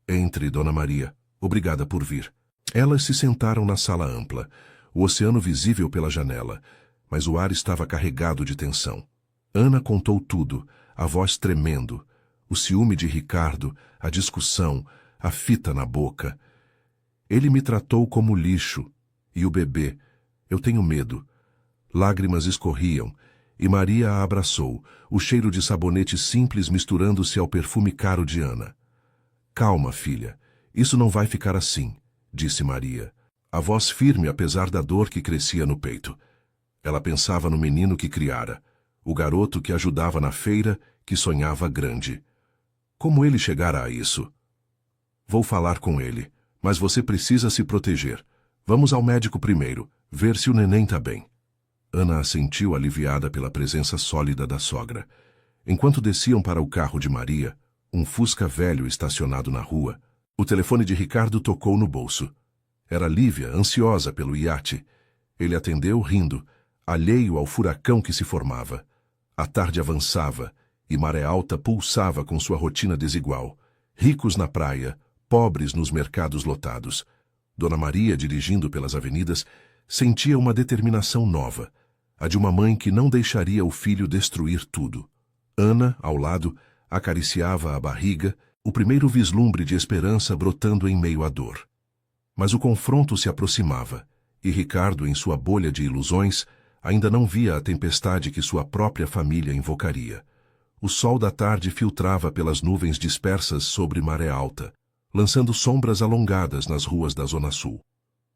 Entre, Dona Maria. Obrigada por vir. Elas se sentaram na sala ampla, o oceano visível pela janela, mas o ar estava carregado de tensão. Ana contou tudo, a voz tremendo, o ciúme de Ricardo, a discussão, a fita na boca. Ele me tratou como lixo. E o bebê? Eu tenho medo. Lágrimas escorriam, e Maria a abraçou, o cheiro de sabonete simples misturando-se ao perfume caro de Ana. Calma, filha. Isso não vai ficar assim, disse Maria, a voz firme apesar da dor que crescia no peito. Ela pensava no menino que criara, o garoto que ajudava na feira, que sonhava grande. Como ele chegara a isso? Vou falar com ele, mas você precisa se proteger. Vamos ao médico primeiro, ver se o neném tá bem. Ana assentiu aliviada pela presença sólida da sogra. Enquanto desciam para o carro de Maria, um Fusca velho estacionado na rua, o telefone de Ricardo tocou no bolso. Era Lívia, ansiosa pelo iate. Ele atendeu rindo, alheio ao furacão que se formava. A tarde avançava, e Maré Alta pulsava com sua rotina desigual. Ricos na praia, pobres nos mercados lotados. Dona Maria, dirigindo pelas avenidas, sentia uma determinação nova, a de uma mãe que não deixaria o filho destruir tudo. Ana, ao lado, acariciava a barriga, o primeiro vislumbre de esperança brotando em meio à dor. Mas o confronto se aproximava, e Ricardo, em sua bolha de ilusões, ainda não via a tempestade que sua própria família invocaria. O sol da tarde filtrava pelas nuvens dispersas sobre Maré Alta, lançando sombras alongadas nas ruas da Zona Sul.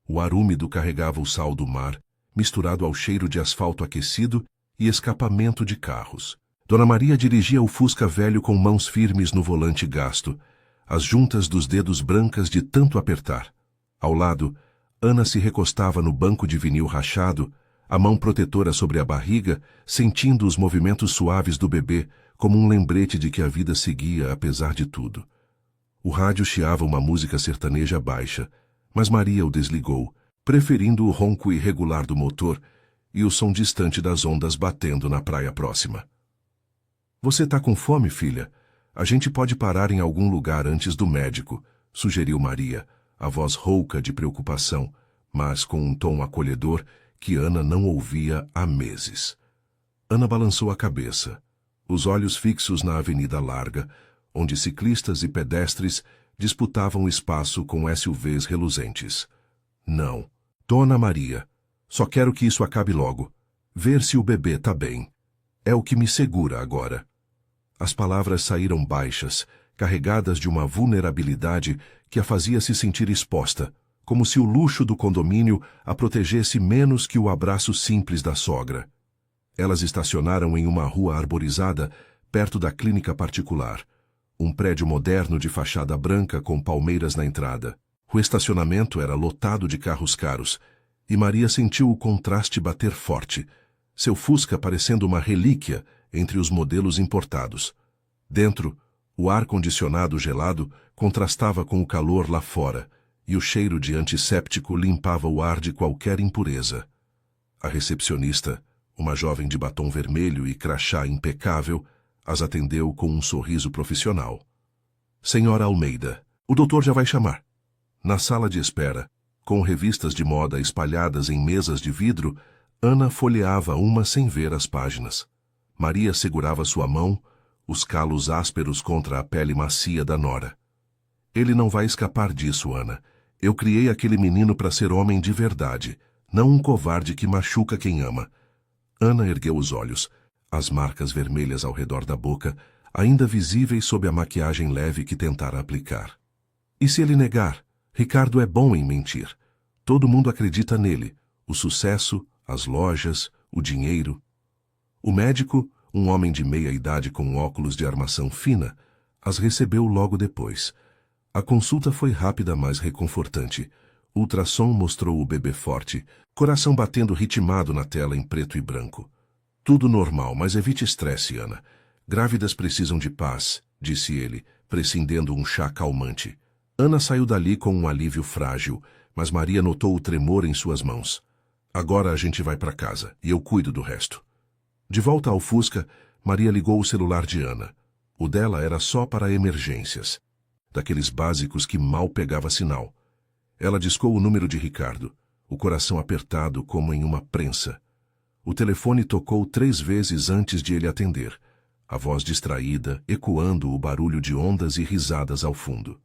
O ar úmido carregava o sal do mar, misturado ao cheiro de asfalto aquecido e escapamento de carros. Dona Maria dirigia o Fusca velho com mãos firmes no volante gasto, as juntas dos dedos brancas de tanto apertar. Ao lado, Ana se recostava no banco de vinil rachado, a mão protetora sobre a barriga, sentindo os movimentos suaves do bebê como um lembrete de que a vida seguia apesar de tudo. O rádio chiava uma música sertaneja baixa, mas Maria o desligou, preferindo o ronco irregular do motor e o som distante das ondas batendo na praia próxima. Você tá com fome, filha? A gente pode parar em algum lugar antes do médico, sugeriu Maria, a voz rouca de preocupação, mas com um tom acolhedor que Ana não ouvia há meses. Ana balançou a cabeça, os olhos fixos na avenida larga, onde ciclistas e pedestres disputavam espaço com SUVs reluzentes. Não, Dona Maria, só quero que isso acabe logo. Ver se o bebê tá bem. É o que me segura agora. As palavras saíram baixas, carregadas de uma vulnerabilidade que a fazia se sentir exposta, como se o luxo do condomínio a protegesse menos que o abraço simples da sogra. Elas estacionaram em uma rua arborizada, perto da clínica particular, um prédio moderno de fachada branca com palmeiras na entrada. O estacionamento era lotado de carros caros, e Maria sentiu o contraste bater forte, seu Fusca parecendo uma relíquia entre os modelos importados. Dentro, o ar-condicionado gelado contrastava com o calor lá fora, e o cheiro de antisséptico limpava o ar de qualquer impureza. A recepcionista, uma jovem de batom vermelho e crachá impecável, as atendeu com um sorriso profissional. Senhora Almeida, o doutor já vai chamar. Na sala de espera, com revistas de moda espalhadas em mesas de vidro, Ana folheava uma sem ver as páginas. Maria segurava sua mão, os calos ásperos contra a pele macia da nora. Ele não vai escapar disso, Ana. Eu criei aquele menino para ser homem de verdade, não um covarde que machuca quem ama. Ana ergueu os olhos, as marcas vermelhas ao redor da boca, ainda visíveis sob a maquiagem leve que tentara aplicar. E se ele negar? Ricardo é bom em mentir. Todo mundo acredita nele. O sucesso, as lojas, o dinheiro. O médico, um homem de meia idade com óculos de armação fina, as recebeu logo depois. A consulta foi rápida, mas reconfortante. Ultrassom mostrou o bebê forte, coração batendo ritmado na tela em preto e branco. Tudo normal, mas evite estresse, Ana. Grávidas precisam de paz, disse ele, prescindendo um chá calmante. Ana saiu dali com um alívio frágil, mas Maria notou o tremor em suas mãos. Agora a gente vai para casa, e eu cuido do resto. De volta ao Fusca, Maria ligou o celular de Ana. O dela era só para emergências, daqueles básicos que mal pegava sinal. Ela discou o número de Ricardo, o coração apertado como em uma prensa. O telefone tocou 3 vezes antes de ele atender, a voz distraída, ecoando o barulho de ondas e risadas ao fundo.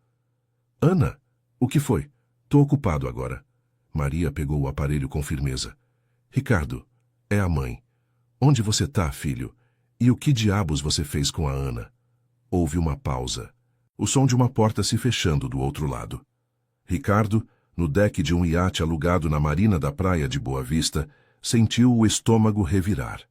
Ana, o que foi? Tô ocupado agora. Maria pegou o aparelho com firmeza. Ricardo, é a mãe. Onde você tá, filho? E o que diabos você fez com a Ana? Houve uma pausa. O som de uma porta se fechando do outro lado. Ricardo, no deck de um iate alugado na marina da praia de Boa Vista, sentiu o estômago revirar.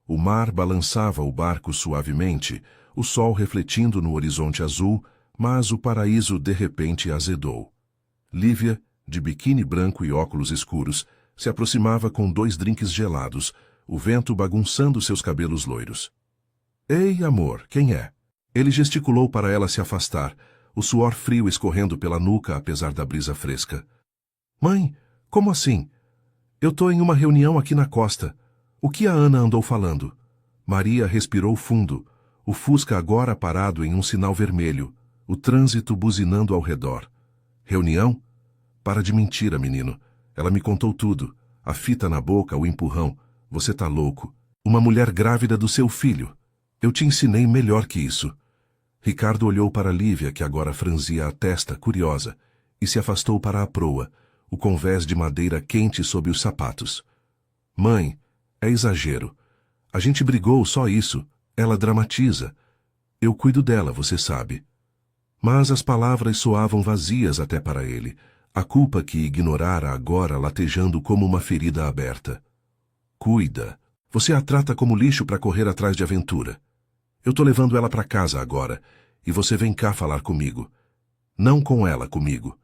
O mar balançava o barco suavemente, o sol refletindo no horizonte azul, mas o paraíso de repente azedou. Lívia, de biquíni branco e óculos escuros, se aproximava com 2 drinks gelados, o vento bagunçando seus cabelos loiros. Ei, amor, quem é? Ele gesticulou para ela se afastar, o suor frio escorrendo pela nuca apesar da brisa fresca. Mãe, como assim? Eu tô em uma reunião aqui na costa. O que a Ana andou falando? Maria respirou fundo, o Fusca agora parado em um sinal vermelho, o trânsito buzinando ao redor. Reunião? Para de mentira, menino. Ela me contou tudo. A fita na boca, o empurrão. Você tá louco. Uma mulher grávida do seu filho. Eu te ensinei melhor que isso. Ricardo olhou para Lívia, que agora franzia a testa, curiosa, e se afastou para a proa, o convés de madeira quente sob os sapatos. Mãe, é exagero. A gente brigou, só isso. Ela dramatiza. Eu cuido dela, você sabe. Mas as palavras soavam vazias até para ele, a culpa que ignorara agora latejando como uma ferida aberta. Cuida. Você a trata como lixo para correr atrás de aventura. Eu tô levando ela para casa agora, e você vem cá falar comigo. Não com ela, comigo.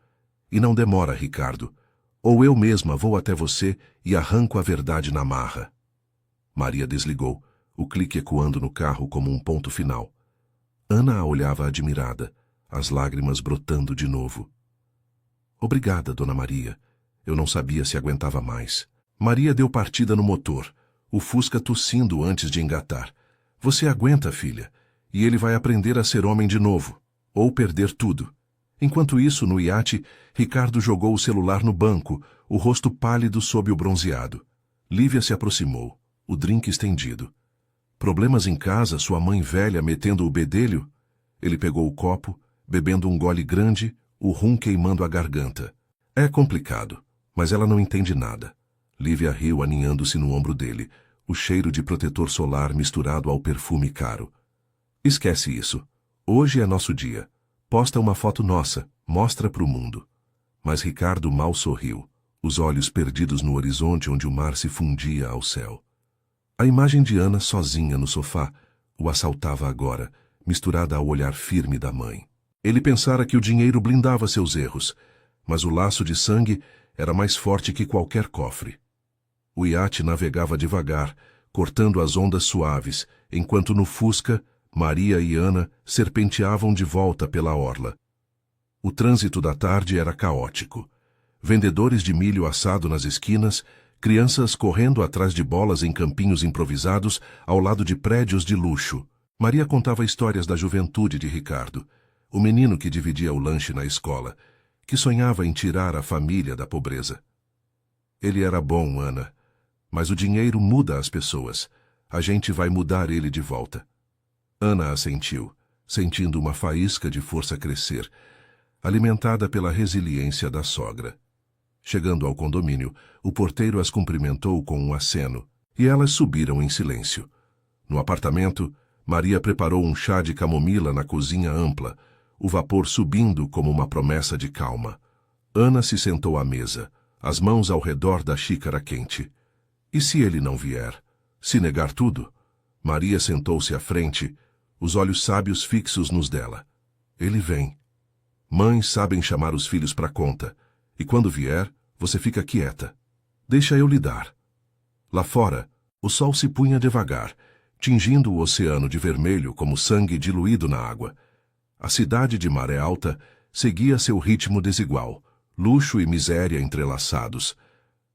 E não demora, Ricardo. Ou eu mesma vou até você e arranco a verdade na marra. Maria desligou, o clique ecoando no carro como um ponto final. Ana a olhava admirada, as lágrimas brotando de novo. Obrigada, Dona Maria. Eu não sabia se aguentava mais. Maria deu partida no motor, o Fusca tossindo antes de engatar. Você aguenta, filha, e ele vai aprender a ser homem de novo, ou perder tudo. Enquanto isso, no iate, Ricardo jogou o celular no banco, o rosto pálido sob o bronzeado. Lívia se aproximou, o drink estendido. Problemas em casa, sua mãe velha metendo o bedelho? Ele pegou o copo, bebendo um gole grande, o rum queimando a garganta. É complicado, mas ela não entende nada. Lívia riu aninhando-se no ombro dele, o cheiro de protetor solar misturado ao perfume caro. Esquece isso. Hoje é nosso dia. Posta uma foto nossa, mostra para o mundo. Mas Ricardo mal sorriu, os olhos perdidos no horizonte onde o mar se fundia ao céu. A imagem de Ana sozinha no sofá o assaltava agora, misturada ao olhar firme da mãe. Ele pensara que o dinheiro blindava seus erros, mas o laço de sangue era mais forte que qualquer cofre. O iate navegava devagar, cortando as ondas suaves, enquanto no Fusca, Maria e Ana serpenteavam de volta pela orla. O trânsito da tarde era caótico. Vendedores de milho assado nas esquinas, crianças correndo atrás de bolas em campinhos improvisados ao lado de prédios de luxo. Maria contava histórias da juventude de Ricardo, o menino que dividia o lanche na escola, que sonhava em tirar a família da pobreza. Ele era bom, Ana, mas o dinheiro muda as pessoas. A gente vai mudar ele de volta. Ana assentiu, sentindo uma faísca de força crescer, alimentada pela resiliência da sogra. Chegando ao condomínio, o porteiro as cumprimentou com um aceno, e elas subiram em silêncio. No apartamento, Maria preparou um chá de camomila na cozinha ampla, o vapor subindo como uma promessa de calma. Ana se sentou à mesa, as mãos ao redor da xícara quente. E se ele não vier? Se negar tudo? Maria sentou-se à frente, os olhos sábios fixos nos dela. Ele vem. Mães sabem chamar os filhos para conta. E quando vier, você fica quieta. Deixa eu lhe dar. Lá fora, o sol se punha devagar, tingindo o oceano de vermelho como sangue diluído na água. A cidade de Maré Alta seguia seu ritmo desigual, luxo e miséria entrelaçados.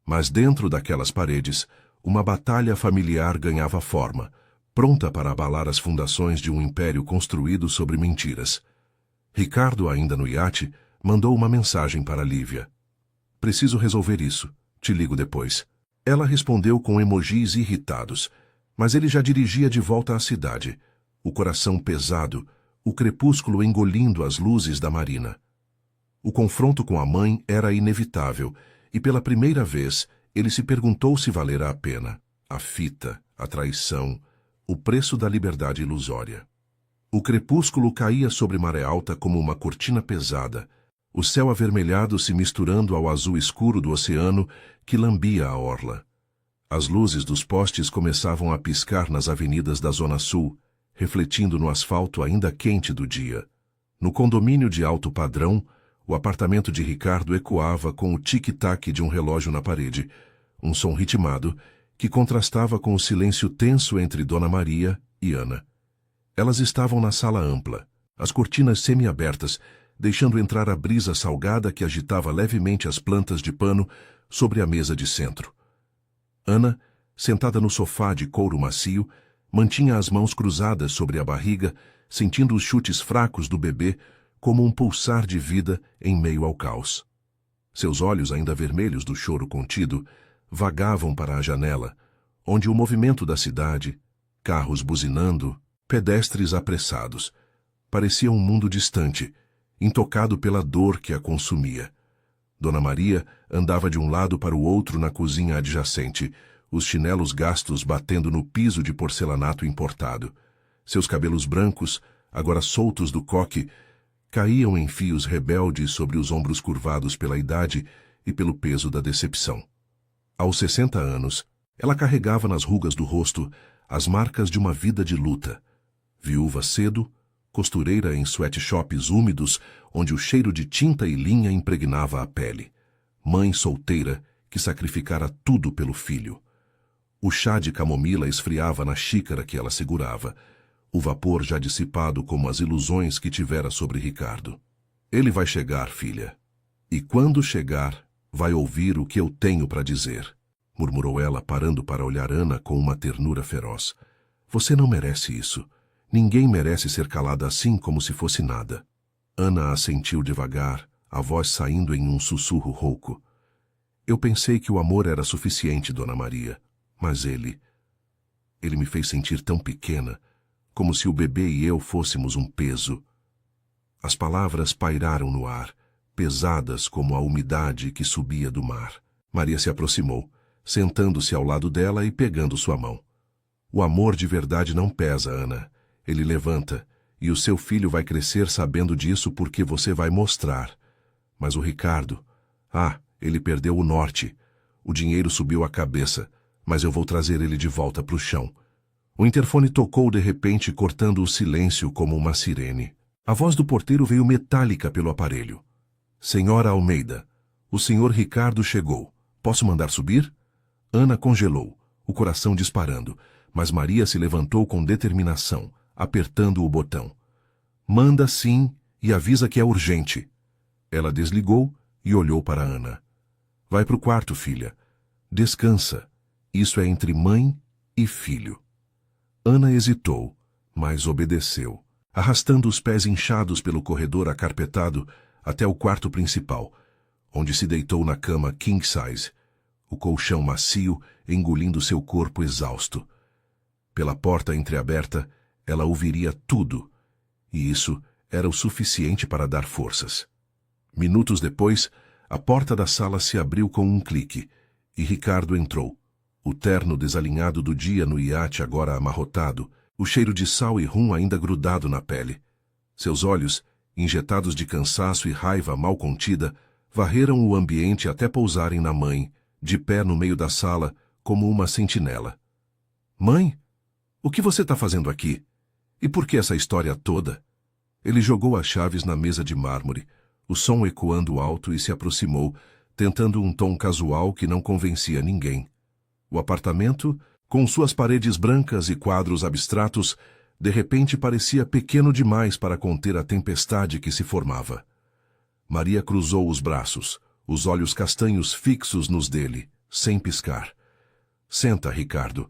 Mas dentro daquelas paredes, uma batalha familiar ganhava forma, pronta para abalar as fundações de um império construído sobre mentiras. Ricardo, ainda no iate, mandou uma mensagem para Lívia. Preciso resolver isso. Te ligo depois. Ela respondeu com emojis irritados, mas ele já dirigia de volta à cidade, o coração pesado, o crepúsculo engolindo as luzes da marina. O confronto com a mãe era inevitável, e pela primeira vez ele se perguntou se valera a pena. A fita, a traição, o preço da liberdade ilusória. O crepúsculo caía sobre Maré Alta como uma cortina pesada, o céu avermelhado se misturando ao azul escuro do oceano que lambia a orla. As luzes dos postes começavam a piscar nas avenidas da Zona Sul, refletindo no asfalto ainda quente do dia. No condomínio de alto padrão, o apartamento de Ricardo ecoava com o tic-tac de um relógio na parede, um som ritmado que contrastava com o silêncio tenso entre Dona Maria e Ana. Elas estavam na sala ampla, as cortinas semi-abertas, deixando entrar a brisa salgada que agitava levemente as plantas de pano sobre a mesa de centro. Ana, sentada no sofá de couro macio, mantinha as mãos cruzadas sobre a barriga, sentindo os chutes fracos do bebê como um pulsar de vida em meio ao caos. Seus olhos, ainda vermelhos do choro contido, vagavam para a janela, onde o movimento da cidade, carros buzinando, pedestres apressados, parecia um mundo distante, intocado pela dor que a consumia. Dona Maria andava de um lado para o outro na cozinha adjacente, os chinelos gastos batendo no piso de porcelanato importado. Seus cabelos brancos, agora soltos do coque, caíam em fios rebeldes sobre os ombros curvados pela idade e pelo peso da decepção. Aos 60 anos, ela carregava nas rugas do rosto as marcas de uma vida de luta. Viúva cedo, costureira em sweatshops úmidos, onde o cheiro de tinta e linha impregnava a pele. Mãe solteira que sacrificara tudo pelo filho. O chá de camomila esfriava na xícara que ela segurava, o vapor já dissipado como as ilusões que tivera sobre Ricardo. Ele vai chegar, filha. E quando chegar, vai ouvir o que eu tenho para dizer, murmurou ela, parando para olhar Ana com uma ternura feroz. Você não merece isso. Ninguém merece ser calada assim como se fosse nada. Ana assentiu devagar, a voz saindo em um sussurro rouco. Eu pensei que o amor era suficiente, Dona Maria, mas ele me fez sentir tão pequena, como se o bebê e eu fôssemos um peso. As palavras pairaram no ar, pesadas como a umidade que subia do mar. Maria se aproximou, sentando-se ao lado dela e pegando sua mão. O amor de verdade não pesa, Ana. Ele levanta, e o seu filho vai crescer sabendo disso porque você vai mostrar. Mas o Ricardo... ele perdeu o norte. O dinheiro subiu a cabeça, mas eu vou trazer ele de volta para o chão. O interfone tocou de repente, cortando o silêncio como uma sirene. A voz do porteiro veio metálica pelo aparelho. Senhora Almeida, o senhor Ricardo chegou. Posso mandar subir? Ana congelou, o coração disparando, mas Maria se levantou com determinação, apertando o botão. Manda sim e avisa que é urgente. Ela desligou e olhou para Ana. Vai para o quarto, filha. Descansa. Isso é entre mãe e filho. Ana hesitou, mas obedeceu, arrastando os pés inchados pelo corredor acarpetado até o quarto principal, onde se deitou na cama king size, o colchão macio engolindo seu corpo exausto. Pela porta entreaberta, ela ouviria tudo, e isso era o suficiente para dar forças. Minutos depois, a porta da sala se abriu com um clique, e Ricardo entrou, o terno desalinhado do dia no iate agora amarrotado, o cheiro de sal e rum ainda grudado na pele. Seus olhos, injetados de cansaço e raiva mal contida, varreram o ambiente até pousarem na mãe, de pé no meio da sala, como uma sentinela. Mãe, o que você está fazendo aqui? E por que essa história toda? Ele jogou as chaves na mesa de mármore, o som ecoando alto, e se aproximou, tentando um tom casual que não convencia ninguém. O apartamento, com suas paredes brancas e quadros abstratos, de repente parecia pequeno demais para conter a tempestade que se formava. Maria cruzou os braços, os olhos castanhos fixos nos dele, sem piscar. Senta, Ricardo,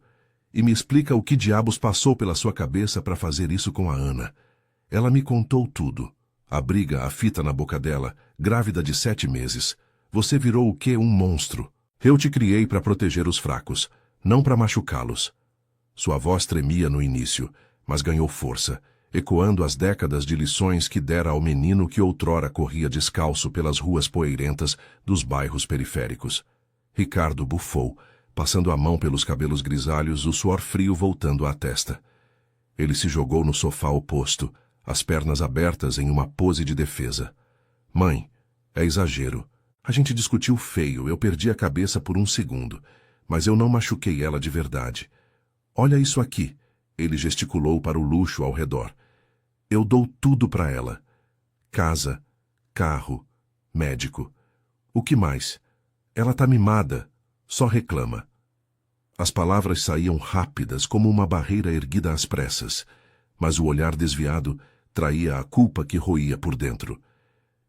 e me explica o que diabos passou pela sua cabeça para fazer isso com a Ana. Ela me contou tudo. A briga, a fita na boca dela, grávida de 7 meses. Você virou o quê? Um monstro. Eu te criei para proteger os fracos, não para machucá-los. Sua voz tremia no início, mas ganhou força, ecoando as décadas de lições que dera ao menino que outrora corria descalço pelas ruas poeirentas dos bairros periféricos. Ricardo bufou, passando a mão pelos cabelos grisalhos, o suor frio voltando à testa. Ele se jogou no sofá oposto, as pernas abertas em uma pose de defesa. Mãe, é exagero. A gente discutiu feio, eu perdi a cabeça por um segundo, mas eu não machuquei ela de verdade. Olha isso aqui. Ele gesticulou para o luxo ao redor. Eu dou tudo para ela. Casa, carro, médico. O que mais? Ela tá mimada, só reclama. As palavras saíam rápidas como uma barreira erguida às pressas, mas o olhar desviado traía a culpa que roía por dentro.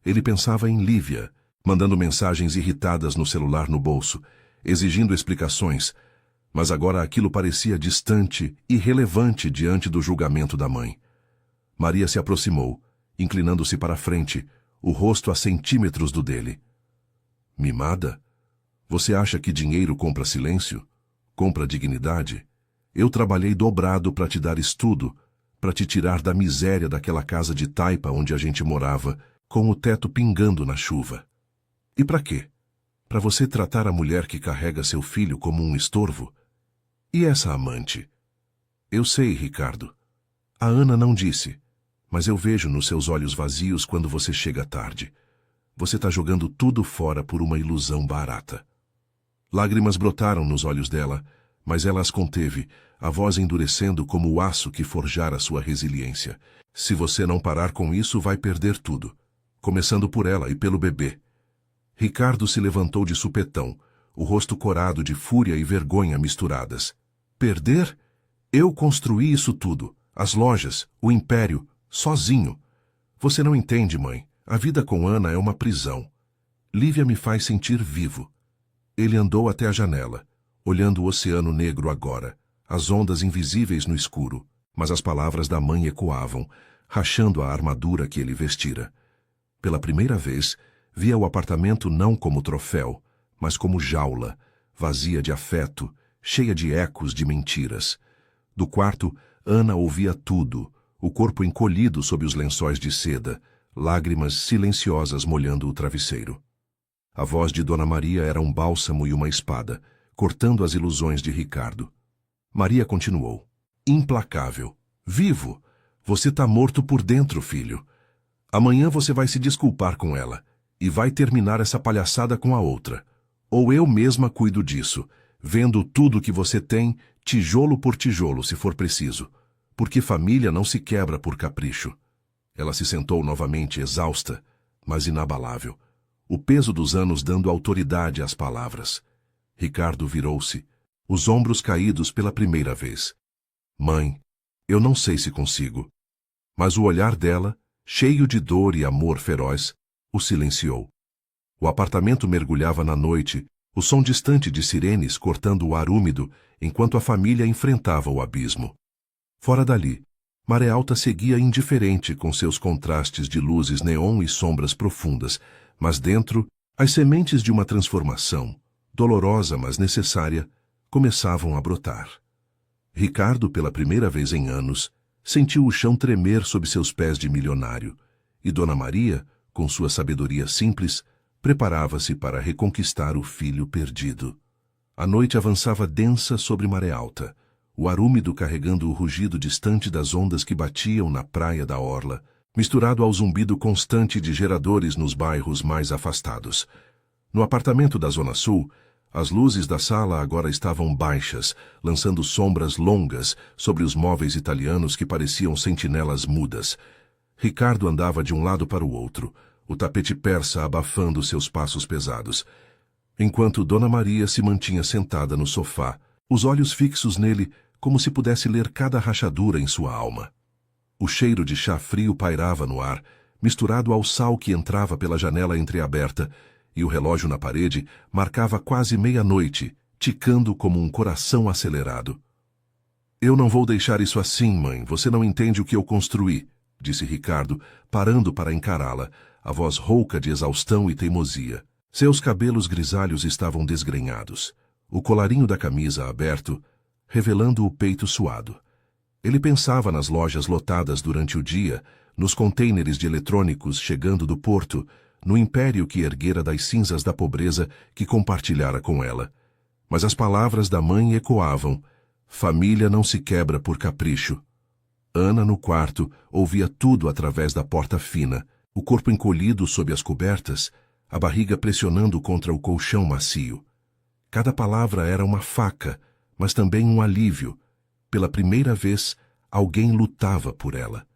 Ele pensava em Lívia, mandando mensagens irritadas no celular no bolso, exigindo explicações, mas agora aquilo parecia distante, irrelevante diante do julgamento da mãe. Maria se aproximou, inclinando-se para a frente, o rosto a centímetros do dele. Mimada? Você acha que dinheiro compra silêncio? Compra dignidade? Eu trabalhei dobrado para te dar estudo, para te tirar da miséria daquela casa de taipa onde a gente morava, com o teto pingando na chuva. E para quê? Para você tratar a mulher que carrega seu filho como um estorvo? E essa amante? Eu sei, Ricardo. A Ana não disse, mas eu vejo nos seus olhos vazios quando você chega tarde. Você está jogando tudo fora por uma ilusão barata. Lágrimas brotaram nos olhos dela, mas ela as conteve, a voz endurecendo como o aço que forjara sua resiliência. Se você não parar com isso, vai perder tudo. Começando por ela e pelo bebê. Ricardo se levantou de supetão, o rosto corado de fúria e vergonha misturadas. Perder? Eu construí isso tudo. As lojas, o império, sozinho. Você não entende, mãe. A vida com Ana é uma prisão. Lívia me faz sentir vivo. Ele andou até a janela, olhando o oceano negro agora, as ondas invisíveis no escuro, mas as palavras da mãe ecoavam, rachando a armadura que ele vestira. Pela primeira vez, via o apartamento não como troféu, mas como jaula, vazia de afeto, cheia de ecos de mentiras. Do quarto, Ana ouvia tudo, o corpo encolhido sob os lençóis de seda, lágrimas silenciosas molhando o travesseiro. A voz de Dona Maria era um bálsamo e uma espada, cortando as ilusões de Ricardo. Maria continuou. Implacável. Vivo. Você tá morto por dentro, filho. Amanhã você vai se desculpar com ela e vai terminar essa palhaçada com a outra. Ou eu mesma cuido disso, vendo tudo que você tem, tijolo por tijolo, se for preciso. Porque família não se quebra por capricho. Ela se sentou novamente, exausta, mas inabalável. O peso dos anos dando autoridade às palavras. Ricardo virou-se, os ombros caídos pela primeira vez. Mãe, eu não sei se consigo. Mas o olhar dela, cheio de dor e amor feroz, o silenciou. O apartamento mergulhava na noite, o som distante de sirenes cortando o ar úmido, enquanto a família enfrentava o abismo. Fora dali, Maré Alta seguia indiferente com seus contrastes de luzes neon e sombras profundas, mas dentro, as sementes de uma transformação, dolorosa mas necessária, começavam a brotar. Ricardo, pela primeira vez em anos, sentiu o chão tremer sob seus pés de milionário, e Dona Maria, com sua sabedoria simples, preparava-se para reconquistar o filho perdido. A noite avançava densa sobre Maré Alta, o ar úmido carregando o rugido distante das ondas que batiam na praia da orla, misturado ao zumbido constante de geradores nos bairros mais afastados. No apartamento da Zona Sul, as luzes da sala agora estavam baixas, lançando sombras longas sobre os móveis italianos que pareciam sentinelas mudas. Ricardo andava de um lado para o outro, o tapete persa abafando seus passos pesados, enquanto Dona Maria se mantinha sentada no sofá, os olhos fixos nele como se pudesse ler cada rachadura em sua alma. O cheiro de chá frio pairava no ar, misturado ao sal que entrava pela janela entreaberta, e o relógio na parede marcava quase meia-noite, ticando como um coração acelerado. Eu não vou deixar isso assim, mãe. Você não entende o que eu construí, disse Ricardo, parando para encará-la, a voz rouca de exaustão e teimosia. Seus cabelos grisalhos estavam desgrenhados, o colarinho da camisa aberto, revelando o peito suado. Ele pensava nas lojas lotadas durante o dia, nos contêineres de eletrônicos chegando do porto, no império que erguera das cinzas da pobreza que compartilhara com ela. Mas as palavras da mãe ecoavam: família não se quebra por capricho. Ana, no quarto, ouvia tudo através da porta fina, o corpo encolhido sob as cobertas, a barriga pressionando contra o colchão macio. Cada palavra era uma faca, mas também um alívio. Pela primeira vez, alguém lutava por ela.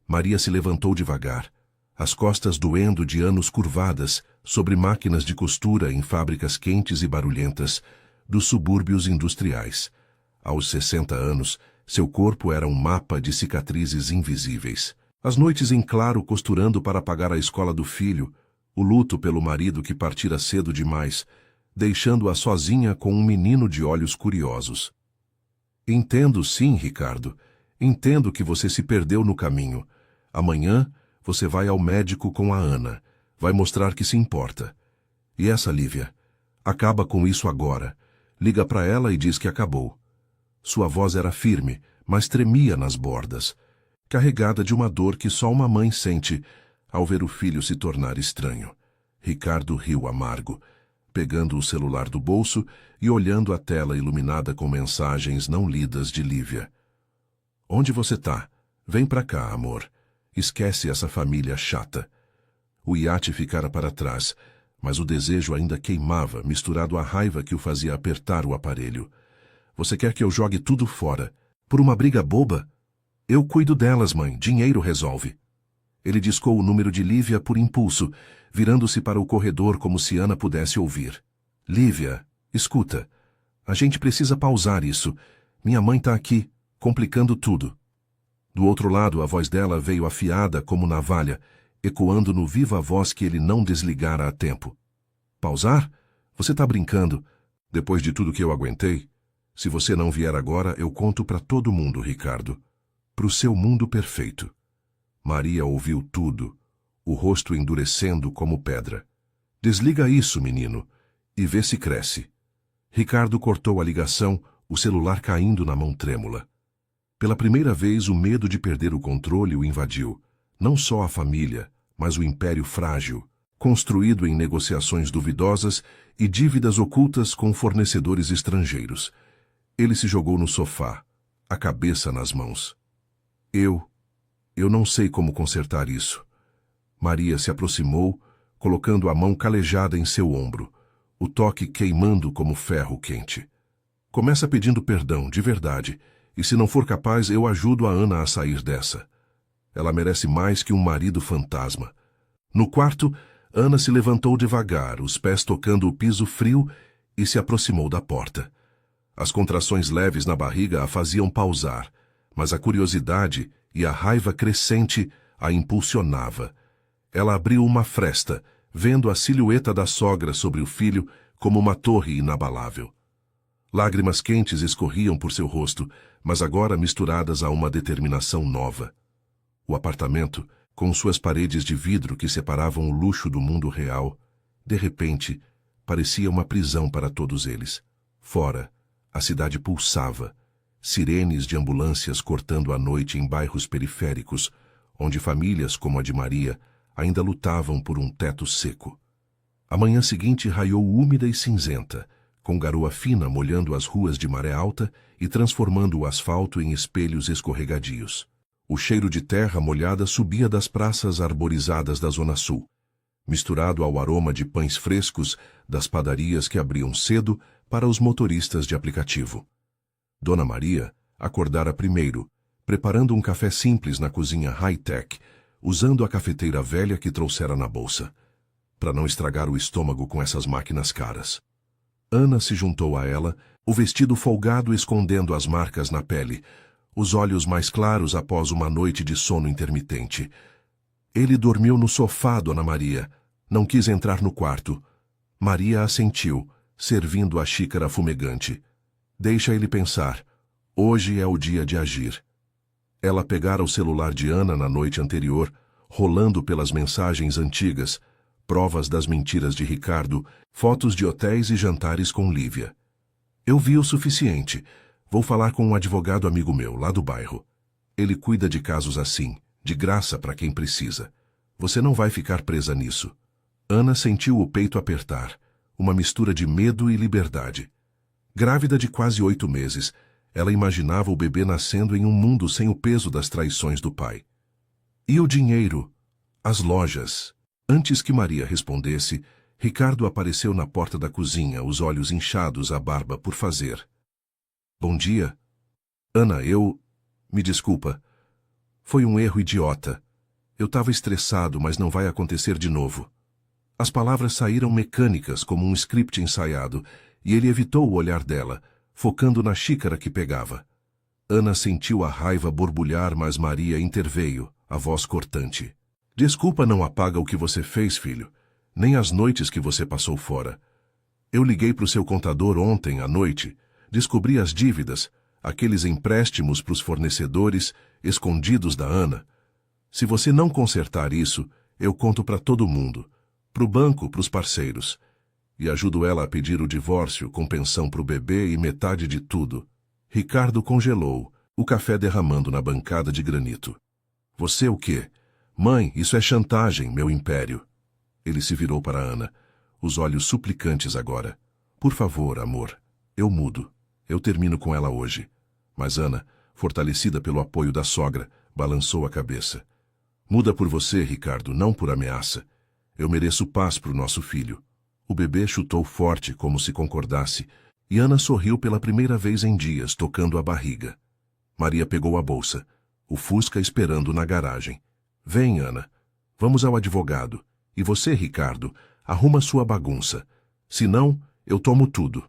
Maria se levantou devagar, as costas doendo de anos curvadas sobre máquinas de costura em fábricas quentes e barulhentas dos subúrbios industriais. Aos 60 anos, seu corpo era um mapa de cicatrizes invisíveis. As noites em claro costurando para pagar a escola do filho, o luto pelo marido que partira cedo demais, deixando-a sozinha com um menino de olhos curiosos. Entendo sim, Ricardo. Entendo que você se perdeu no caminho. Amanhã você vai ao médico com a Ana. Vai mostrar que se importa. E essa Lívia? Acaba com isso agora. Liga para ela e diz que acabou. Sua voz era firme, mas tremia nas bordas, carregada de uma dor que só uma mãe sente ao ver o filho se tornar estranho. Ricardo riu amargo, pegando o celular do bolso e olhando a tela iluminada com mensagens não lidas de Lívia. Onde você tá? Vem pra cá, amor. Esquece essa família chata. O iate ficara para trás, mas o desejo ainda queimava, misturado à raiva que o fazia apertar o aparelho. Você quer que eu jogue tudo fora? Por uma briga boba? Eu cuido delas, mãe. Dinheiro resolve. Ele discou o número de Lívia por impulso, virando-se para o corredor como se Ana pudesse ouvir. Lívia, escuta. A gente precisa pausar isso. Minha mãe tá aqui, complicando tudo. Do outro lado, a voz dela veio afiada como navalha, ecoando no viva voz que ele não desligara a tempo. Pausar? Você tá brincando. Depois de tudo que eu aguentei? Se você não vier agora, eu conto para todo mundo, Ricardo. Pro seu mundo perfeito. Maria ouviu tudo, o rosto endurecendo como pedra. Desliga isso, menino, e vê se cresce. Ricardo cortou a ligação, o celular caindo na mão trêmula. Pela primeira vez, o medo de perder o controle o invadiu. Não só a família, mas o império frágil, construído em negociações duvidosas e dívidas ocultas com fornecedores estrangeiros. Ele se jogou no sofá, a cabeça nas mãos. Eu não sei como consertar isso. Maria se aproximou, colocando a mão calejada em seu ombro, o toque queimando como ferro quente. Começa pedindo perdão, de verdade, e se não for capaz, eu ajudo a Ana a sair dessa. Ela merece mais que um marido fantasma. No quarto, Ana se levantou devagar, os pés tocando o piso frio, e se aproximou da porta. As contrações leves na barriga a faziam pausar, mas a curiosidade e a raiva crescente a impulsionava. Ela abriu uma fresta, vendo a silhueta da sogra sobre o filho como uma torre inabalável. Lágrimas quentes escorriam por seu rosto, mas agora misturadas a uma determinação nova. O apartamento, com suas paredes de vidro que separavam o luxo do mundo real, de repente, parecia uma prisão para todos eles. Fora, a cidade pulsava, sirenes de ambulâncias cortando a noite em bairros periféricos, onde famílias como a de Maria ainda lutavam por um teto seco. A manhã seguinte raiou úmida e cinzenta, com garoa fina molhando as ruas de Maré Alta e transformando o asfalto em espelhos escorregadios. O cheiro de terra molhada subia das praças arborizadas da Zona Sul, misturado ao aroma de pães frescos das padarias que abriam cedo para os motoristas de aplicativo. Dona Maria acordara primeiro, preparando um café simples na cozinha high-tech, usando a cafeteira velha que trouxera na bolsa, para não estragar o estômago com essas máquinas caras. Ana se juntou a ela, o vestido folgado escondendo as marcas na pele, os olhos mais claros após uma noite de sono intermitente. Ele dormiu no sofá, Dona Maria. Não quis entrar no quarto. Maria assentiu, servindo a xícara fumegante. Deixa ele pensar. Hoje é o dia de agir. Ela pegara o celular de Ana na noite anterior, rolando pelas mensagens antigas, provas das mentiras de Ricardo, fotos de hotéis e jantares com Lívia. Eu vi o suficiente. Vou falar com um advogado amigo meu, lá do bairro. Ele cuida de casos assim, de graça para quem precisa. Você não vai ficar presa nisso. Ana sentiu o peito apertar, uma mistura de medo e liberdade. Grávida de quase 8 meses, ela imaginava o bebê nascendo em um mundo sem o peso das traições do pai. E o dinheiro? As lojas? Antes que Maria respondesse, Ricardo apareceu na porta da cozinha, os olhos inchados, a barba por fazer. Bom dia. Ana, me desculpa. Foi um erro idiota. Eu estava estressado, mas não vai acontecer de novo. As palavras saíram mecânicas, como um script ensaiado, e ele evitou o olhar dela, focando na xícara que pegava. Ana sentiu a raiva borbulhar, mas Maria interveio, a voz cortante. Desculpa não apaga o que você fez, filho, nem as noites que você passou fora. Eu liguei para o seu contador ontem à noite, descobri as dívidas, aqueles empréstimos para os fornecedores, escondidos da Ana. Se você não consertar isso, eu conto para todo mundo, para o banco, para os parceiros. E ajudo ela a pedir o divórcio, com pensão para o bebê e metade de tudo. Ricardo congelou, o café derramando na bancada de granito. Você o quê? Mãe, isso é chantagem, meu império. Ele se virou para Ana, os olhos suplicantes agora. Por favor, amor, eu mudo. Eu termino com ela hoje. Mas Ana, fortalecida pelo apoio da sogra, balançou a cabeça. Muda por você, Ricardo, não por ameaça. Eu mereço paz para o nosso filho. O bebê chutou forte, como se concordasse, e Ana sorriu pela primeira vez em dias, tocando a barriga. Maria pegou a bolsa, o Fusca esperando na garagem. Vem, Ana. Vamos ao advogado. E você, Ricardo, arruma sua bagunça. Senão, eu tomo tudo.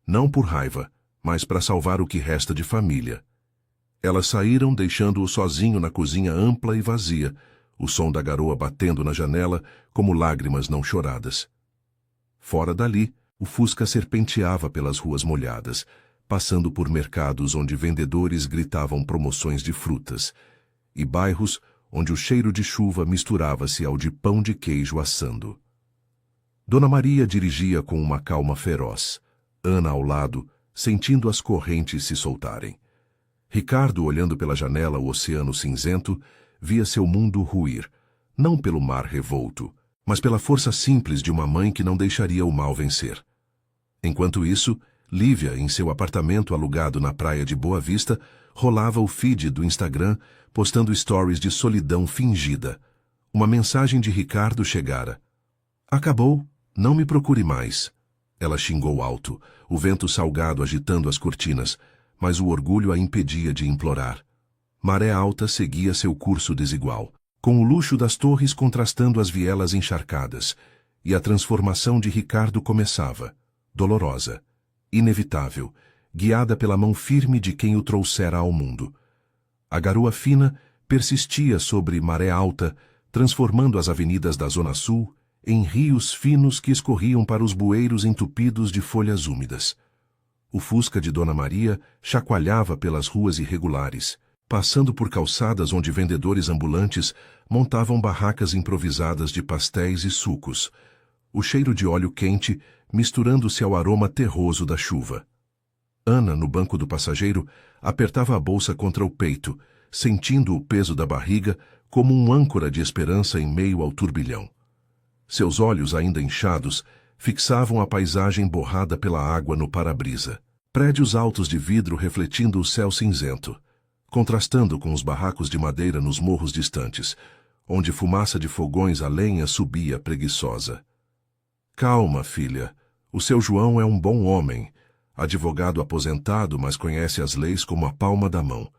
Não por raiva, mas para salvar o que resta de família. Elas saíram, deixando-o sozinho na cozinha ampla e vazia, o som da garoa batendo na janela como lágrimas não choradas. Fora dali, o Fusca serpenteava pelas ruas molhadas, passando por mercados onde vendedores gritavam promoções de frutas, e bairros onde o cheiro de chuva misturava-se ao de pão de queijo assando. Dona Maria dirigia com uma calma feroz, Ana ao lado, sentindo as correntes se soltarem. Ricardo, olhando pela janela o oceano cinzento, via seu mundo ruir, não pelo mar revolto, mas pela força simples de uma mãe que não deixaria o mal vencer. Enquanto isso, Lívia, em seu apartamento alugado na praia de Boa Vista, rolava o feed do Instagram, postando stories de solidão fingida. Uma mensagem de Ricardo chegara. Acabou, não me procure mais. Ela xingou alto, o vento salgado agitando as cortinas, mas o orgulho a impedia de implorar. Maré alta seguia seu curso desigual, com o luxo das torres contrastando as vielas encharcadas, e a transformação de Ricardo começava, dolorosa, inevitável, guiada pela mão firme de quem o trouxera ao mundo. A garoa fina persistia sobre maré alta, transformando as avenidas da Zona Sul em rios finos que escorriam para os bueiros entupidos de folhas úmidas. O Fusca de Dona Maria chacoalhava pelas ruas irregulares, passando por calçadas onde vendedores ambulantes montavam barracas improvisadas de pastéis e sucos, o cheiro de óleo quente misturando-se ao aroma terroso da chuva. Ana, no banco do passageiro, apertava a bolsa contra o peito, sentindo o peso da barriga como um âncora de esperança em meio ao turbilhão. Seus olhos, ainda inchados, fixavam a paisagem borrada pela água no para-brisa. Prédios altos de vidro refletindo o céu cinzento, contrastando com os barracos de madeira nos morros distantes, onde fumaça de fogões a lenha subia preguiçosa. Calma, filha. O seu João é um bom homem, advogado aposentado, mas conhece as leis como a palma da mão.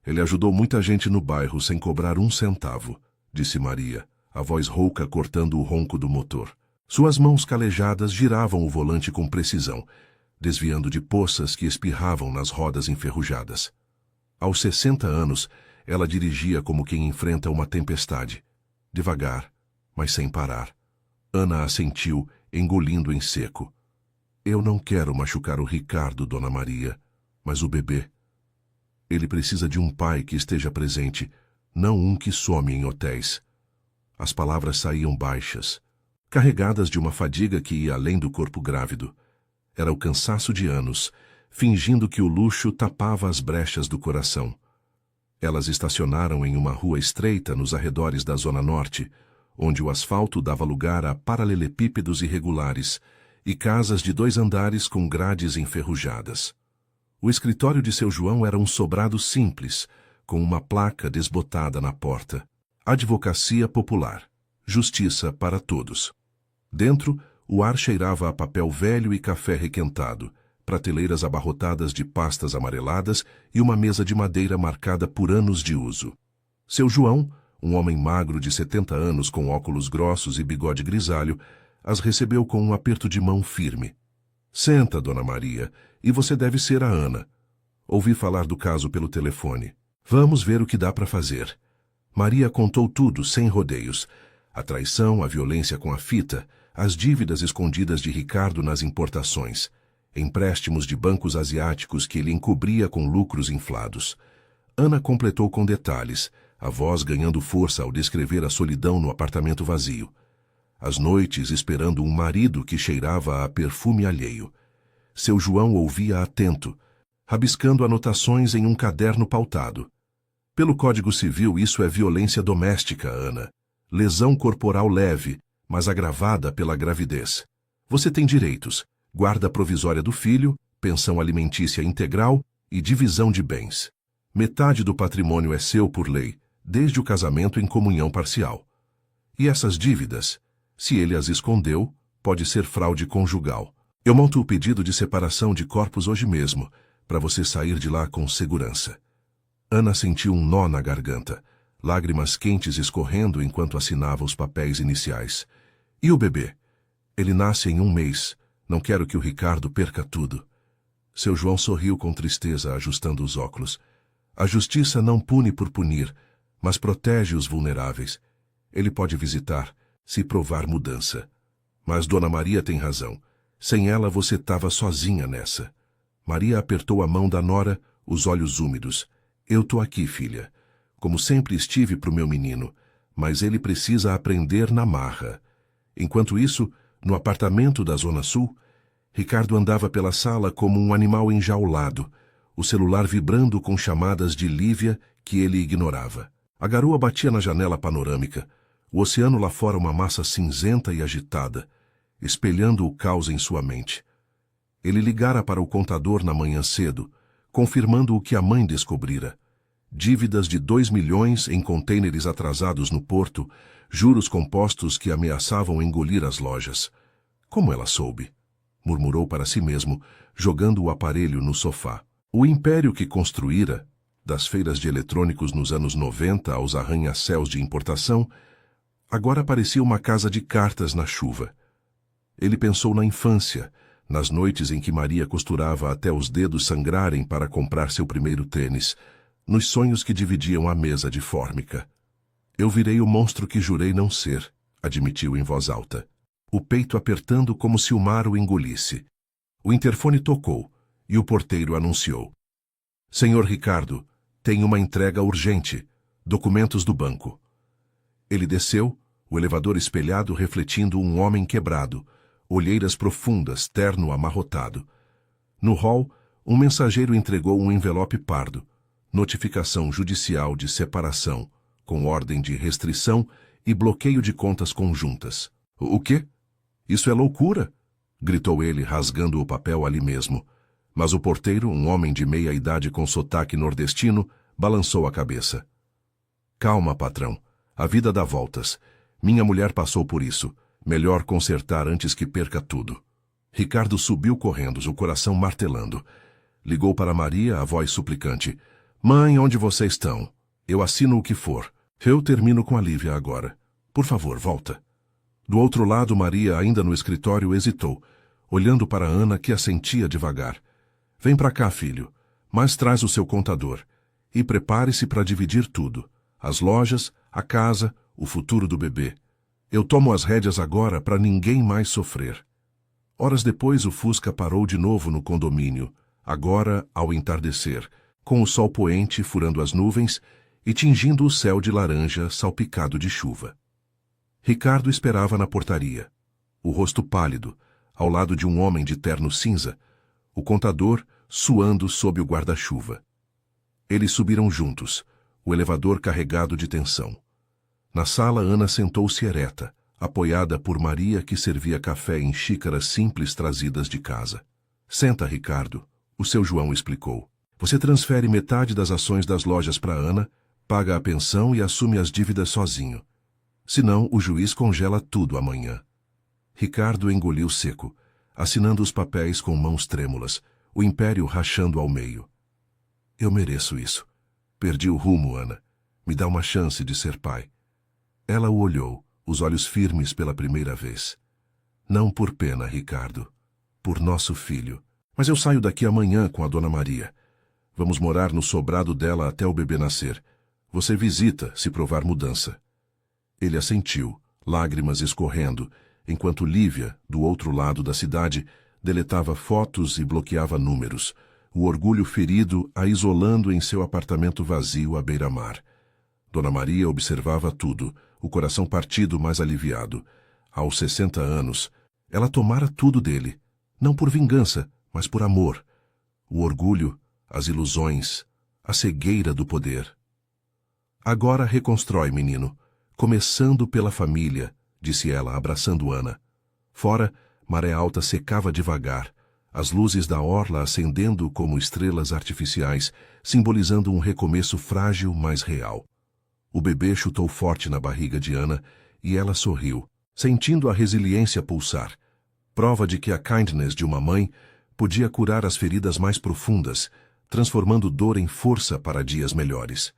Ele ajudou muita gente no bairro sem cobrar um centavo. disse Maria, a voz rouca cortando o ronco do motor. Suas mãos calejadas giravam o volante com precisão, desviando de poças que espirravam nas rodas enferrujadas. Aos 60 anos, ela dirigia como quem enfrenta uma tempestade. Devagar, mas sem parar. Ana assentiu, engolindo em seco. Eu não quero machucar o Ricardo, Dona Maria, mas o bebê. Ele precisa de um pai que esteja presente, não um que some em hotéis. As palavras saíam baixas, carregadas de uma fadiga que ia além do corpo grávido. Era o cansaço de anos, fingindo que o luxo tapava as brechas do coração. Elas estacionaram em uma rua estreita nos arredores da Zona Norte, onde o asfalto dava lugar a paralelepípedos irregulares e casas de 2 andares com grades enferrujadas. O escritório de seu João era um sobrado simples, com uma placa desbotada na porta. Advocacia Popular. Justiça para todos. Dentro, o ar cheirava a papel velho e café requentado, prateleiras abarrotadas de pastas amareladas e uma mesa de madeira marcada por anos de uso. Seu João, um homem magro de 70 anos com óculos grossos e bigode grisalho, as recebeu com um aperto de mão firme. Senta, Dona Maria, e você deve ser a Ana. Ouvi falar do caso pelo telefone. Vamos ver o que dá para fazer. Maria contou tudo, sem rodeios. A traição, a violência com a fita, as dívidas escondidas de Ricardo nas importações, empréstimos de bancos asiáticos que ele encobria com lucros inflados. Ana completou com detalhes, a voz ganhando força ao descrever a solidão no apartamento vazio. As noites esperando um marido que cheirava a perfume alheio. Seu João ouvia atento, rabiscando anotações em um caderno pautado. Pelo Código Civil, isso é violência doméstica, Ana. Lesão corporal leve, mas agravada pela gravidez. Você tem direitos: guarda provisória do filho, pensão alimentícia integral e divisão de bens. Metade do patrimônio é seu por lei, desde o casamento em comunhão parcial. E essas dívidas, se ele as escondeu, pode ser fraude conjugal. Eu monto o pedido de separação de corpos hoje mesmo, para você sair de lá com segurança. Ana sentiu um nó na garganta, lágrimas quentes escorrendo enquanto assinava os papéis iniciais. E o bebê? Ele nasce em 1 mês. Não quero que o Ricardo perca tudo. Seu João sorriu com tristeza, ajustando os óculos. A justiça não pune por punir, mas protege os vulneráveis. Ele pode visitar, se provar mudança. Mas Dona Maria tem razão. Sem ela você estava sozinha nessa. Maria apertou a mão da nora, os olhos úmidos. Eu tô aqui, filha. Como sempre estive pro meu menino, mas ele precisa aprender na marra. Enquanto isso, no apartamento da Zona Sul, Ricardo andava pela sala como um animal enjaulado, o celular vibrando com chamadas de Lívia que ele ignorava. A garoa batia na janela panorâmica, o oceano lá fora uma massa cinzenta e agitada, espelhando o caos em sua mente. Ele ligara para o contador na manhã cedo, confirmando o que a mãe descobrira. Dívidas de 2 milhões em contêineres atrasados no porto, juros compostos que ameaçavam engolir as lojas. Como ela soube? Murmurou para si mesmo, jogando o aparelho no sofá. O império que construíra, das feiras de eletrônicos nos anos 90 aos arranha-céus de importação, agora parecia uma casa de cartas na chuva. Ele pensou na infância, nas noites em que Maria costurava até os dedos sangrarem para comprar seu primeiro tênis, nos sonhos que dividiam a mesa de fórmica. Eu virei o monstro que jurei não ser, admitiu em voz alta, o peito apertando como se o mar o engolisse. O interfone tocou, e o porteiro anunciou. Senhor Ricardo, tem uma entrega urgente, documentos do banco. Ele desceu, o elevador espelhado refletindo um homem quebrado, olheiras profundas, terno amarrotado. No hall, um mensageiro entregou um envelope pardo, notificação judicial de separação, com ordem de restrição e bloqueio de contas conjuntas. O quê? Isso é loucura! Gritou ele, rasgando o papel ali mesmo. Mas o porteiro, um homem de meia idade com sotaque nordestino, balançou a cabeça. Calma, patrão. A vida dá voltas. Minha mulher passou por isso. Melhor consertar antes que perca tudo. Ricardo subiu correndo, o coração martelando. Ligou para Maria, a voz suplicante. Mãe, onde vocês estão? Eu assino o que for. Eu termino com a Lívia agora. Por favor, volta. Do outro lado, Maria, ainda no escritório, hesitou, olhando para Ana, que assentia devagar. Vem para cá, filho, mas traz o seu contador. E prepare-se para dividir tudo. As lojas, a casa, o futuro do bebê. Eu tomo as rédeas agora para ninguém mais sofrer. Horas depois, o Fusca parou de novo no condomínio, agora ao entardecer, com o sol poente furando as nuvens e tingindo o céu de laranja salpicado de chuva. Ricardo esperava na portaria, o rosto pálido, ao lado de um homem de terno cinza, o contador suando sob o guarda-chuva. Eles subiram juntos, o elevador carregado de tensão. Na sala, Ana sentou-se ereta, apoiada por Maria, que servia café em xícaras simples trazidas de casa. Senta, Ricardo, o seu João explicou. Você transfere metade das ações das lojas para Ana, paga a pensão e assume as dívidas sozinho. Senão, o juiz congela tudo amanhã. Ricardo engoliu seco, assinando os papéis com mãos trêmulas, o império rachando ao meio. Eu mereço isso. Perdi o rumo, Ana. Me dá uma chance de ser pai. Ela o olhou, os olhos firmes pela primeira vez. Não por pena, Ricardo. Por nosso filho. Mas eu saio daqui amanhã com a Dona Maria. Vamos morar no sobrado dela até o bebê nascer. Você visita, se provar mudança. Ele assentiu, lágrimas escorrendo, enquanto Lívia, do outro lado da cidade, deletava fotos e bloqueava números, o orgulho ferido a isolando em seu apartamento vazio à beira-mar. Dona Maria observava tudo, o coração partido, mas aliviado. Aos 60 anos, ela tomara tudo dele, não por vingança, mas por amor. O orgulho, as ilusões, a cegueira do poder. Agora reconstrói, menino, começando pela família, disse ela, abraçando Ana. Fora, maré alta secava devagar, as luzes da orla acendendo como estrelas artificiais, simbolizando um recomeço frágil, mas real. O bebê chutou forte na barriga de Ana e ela sorriu, sentindo a resiliência pulsar, prova de que a kindness de uma mãe podia curar as feridas mais profundas, transformando dor em força para dias melhores.